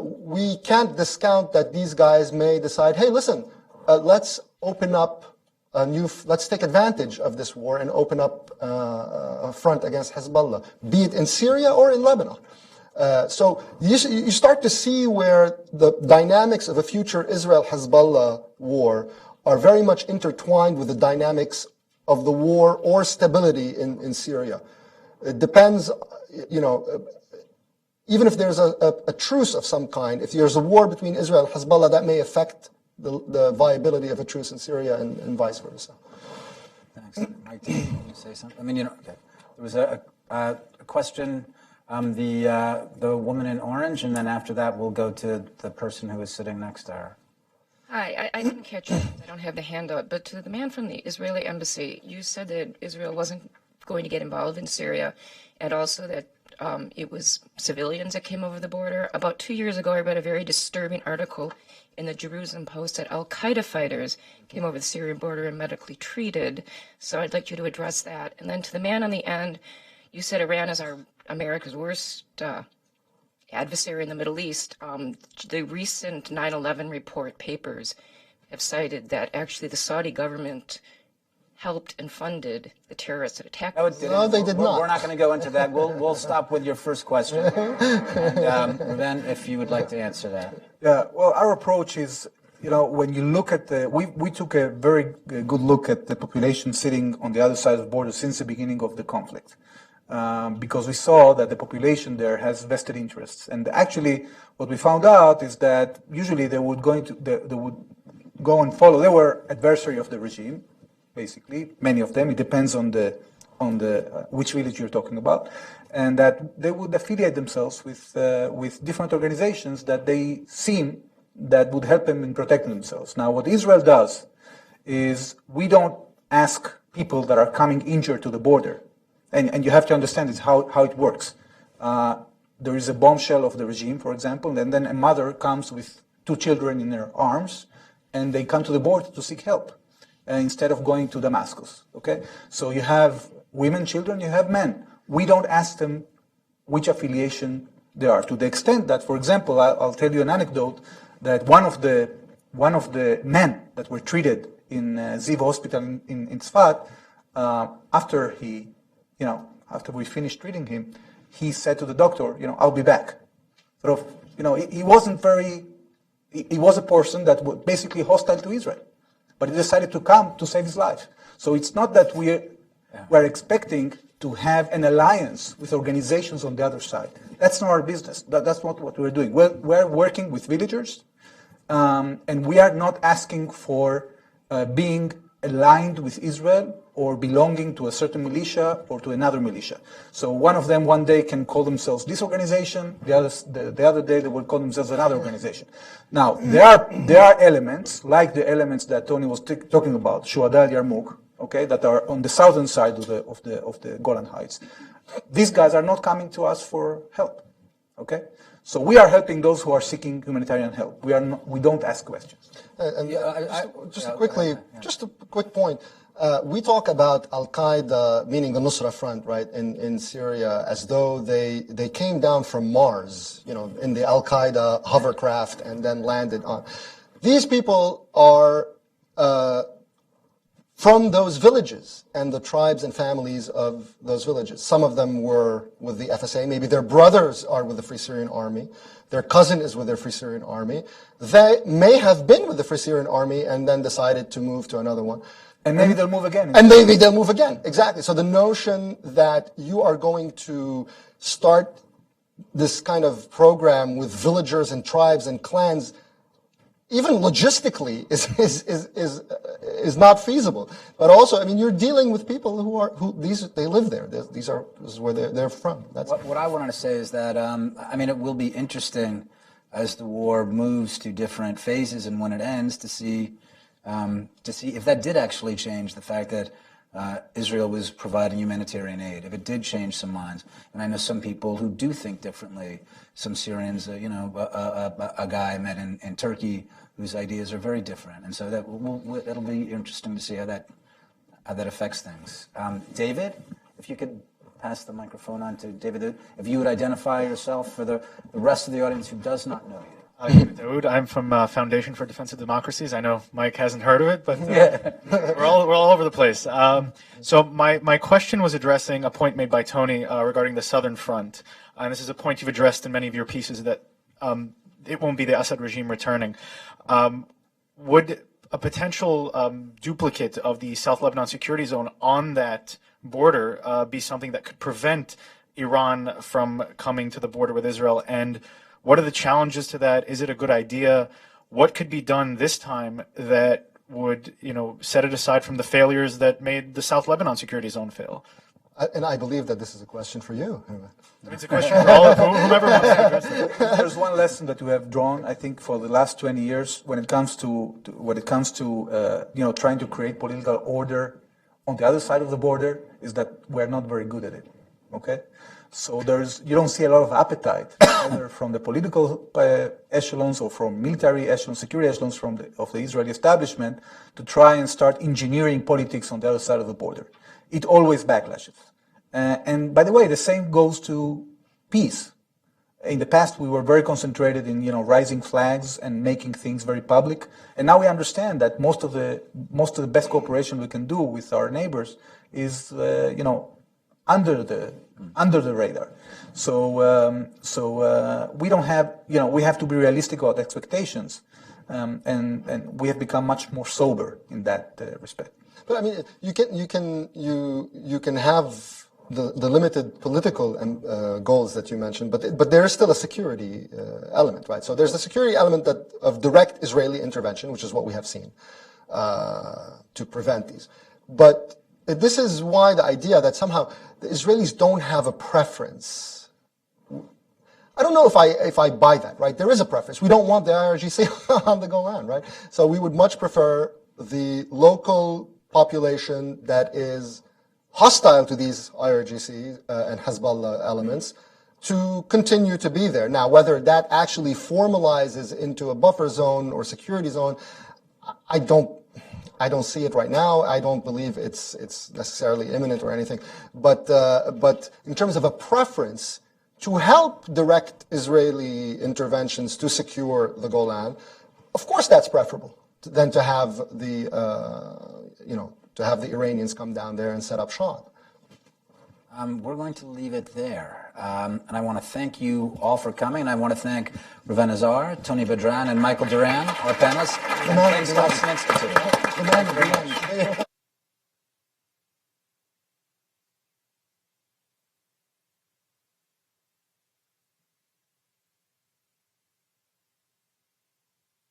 we can't discount that these guys may decide, hey, listen, let's open up let's take advantage of this war and open up a front against Hezbollah, be it in Syria or in Lebanon. So you start to see where the dynamics of a future Israel-Hezbollah war are very much intertwined with the dynamics of the war or stability in Syria. It depends, even if there's a truce of some kind, if there's a war between Israel and Hezbollah, that may affect the viability of a truce in Syria and vice versa. Thanks. Mike, did you say something? Okay. There was a question, the woman in orange, and then after that we'll go to the person who is sitting next to her. Hi, I didn't catch it. I don't have the handout, but to the man from the Israeli embassy, you said that Israel wasn't going to get involved in Syria, and also that it was civilians that came over the border. About 2 years ago, I read a very disturbing article in the Jerusalem Post that al-Qaeda fighters came over the Syrian border and medically treated. So I'd like you to address that. And then to the man on the end, you said Iran is America's worst adversary in the Middle East. The recent 9/11 report papers have cited that actually the Saudi government helped and funded the terrorists that attacked us. No, they did not. We're not going to go into that. We'll stop with your first question. And Reuven, if you would like to answer that. Yeah, well, our approach is, when you look at we took a very good look at the population sitting on the other side of the border since the beginning of the conflict. Because we saw that the population there has vested interests. And actually, what we found out is that usually they would go and follow. They were adversary of the regime, basically, many of them. It depends on which village you're talking about, and that they would affiliate themselves with different organizations that they seen that would help them in protecting themselves. Now, what Israel does is we don't ask people that are coming injured to the border. And you have to understand how it works. There is a bombshell of the regime, for example, and then a mother comes with 2 children in her arms, and they come to the border to seek help instead of going to Damascus. Okay, so you have women, children, you have men. We don't ask them which affiliation they are. To the extent that, for example, I'll tell you an anecdote that one of the men that were treated in Ziv Hospital in Tzfat, after we finished treating him, he said to the doctor, I'll be back. Sort of, he wasn't very. He was a person that was basically hostile to Israel, but he decided to come to save his life. So it's not that we're expecting to have an alliance with organizations on the other side. That's not our business. That's not what we're doing. We're working with villagers, and we are not asking for being aligned with Israel or belonging to a certain militia or to another militia. So one of them one day can call themselves this organization, the other day they will call themselves another organization. Now, there are elements, like the elements that Tony was talking about, Shuhada al-Yarmouk, okay, that are on the southern side of the Golan Heights. These guys are not coming to us for help, okay? So we are helping those who are seeking humanitarian help. We don't ask questions. Just a quick point. We talk about Al-Qaeda, meaning the Nusra Front, right, in Syria, as though they came down from Mars, in the Al-Qaeda hovercraft and then landed on. These people are from those villages and the tribes and families of those villages. Some of them were with the FSA. Maybe their brothers are with the Free Syrian Army. Their cousin is with the Free Syrian Army. They may have been with the Free Syrian Army and then decided to move to another one. And maybe they'll move again. And maybe they'll move again. Exactly. So the notion that you are going to start this kind of program with villagers and tribes and clans, even logistically, is not feasible. But also, you're dealing with people they live there. This is where they're from. What I wanted to say is that it will be interesting as the war moves to different phases and when it ends to see if that did actually change the fact that Israel was providing humanitarian aid, if it did change some minds. And I know some people who do think differently. Some Syrians, a guy I met in Turkey whose ideas are very different. And so it'll be interesting to see how that affects things. David, if you could pass the microphone on to David, if you would identify yourself for the rest of the audience who does not know you. I'm from Foundation for Defense of Democracies. I know Mike hasn't heard of it, but we're all over the place. So my question was addressing a point made by Tony regarding the Southern Front. And this is a point you've addressed in many of your pieces, that it won't be the Assad regime returning. Would a potential duplicate of the South Lebanon security zone on that border be something that could prevent Iran from coming to the border with Israel? And what are the challenges to that? Is it a good idea? What could be done this time that would, set it aside from the failures that made the South Lebanon security zone fail? And I believe that this is a question for you. It's a question for all of whomever wants to address it. There's one lesson that we have drawn, I think, for the last 20 years when it comes to trying to create political order on the other side of the border, is that we're not very good at it. Okay. So you don't see a lot of appetite, either from the political echelons or from military echelons, security echelons of the Israeli establishment, to try and start engineering politics on the other side of the border. It always backlashes. And by the way, the same goes to peace. In the past, we were very concentrated in raising flags and making things very public. And now we understand that most of the best cooperation we can do with our neighbors is under the radar. So we don't have, we have to be realistic about expectations, and we have become much more sober in that respect. But you can have the limited political goals that you mentioned, but there is still a security element, right? So there's a security element of direct Israeli intervention, which is what we have seen to prevent these. But this is why the idea that somehow the Israelis don't have a preference. I don't know if I buy that, right? There is a preference. We don't want the IRGC on the Golan, right? So we would much prefer the local population that is hostile to these IRGC and Hezbollah elements to continue to be there. Now, whether that actually formalizes into a buffer zone or security zone, I don't see it right now. I don't believe it's necessarily imminent or anything. But in terms of a preference to help direct Israeli interventions to secure the Golan, of course that's preferable. than to have the to have the Iranians come down there and set up shop. We're going to leave it there. And I want to thank you all for coming. And I want to thank Reuven Azar, Tony Badran, and Michael Doran, our panelists. Thanks to Hudson Institute. Thank you very much.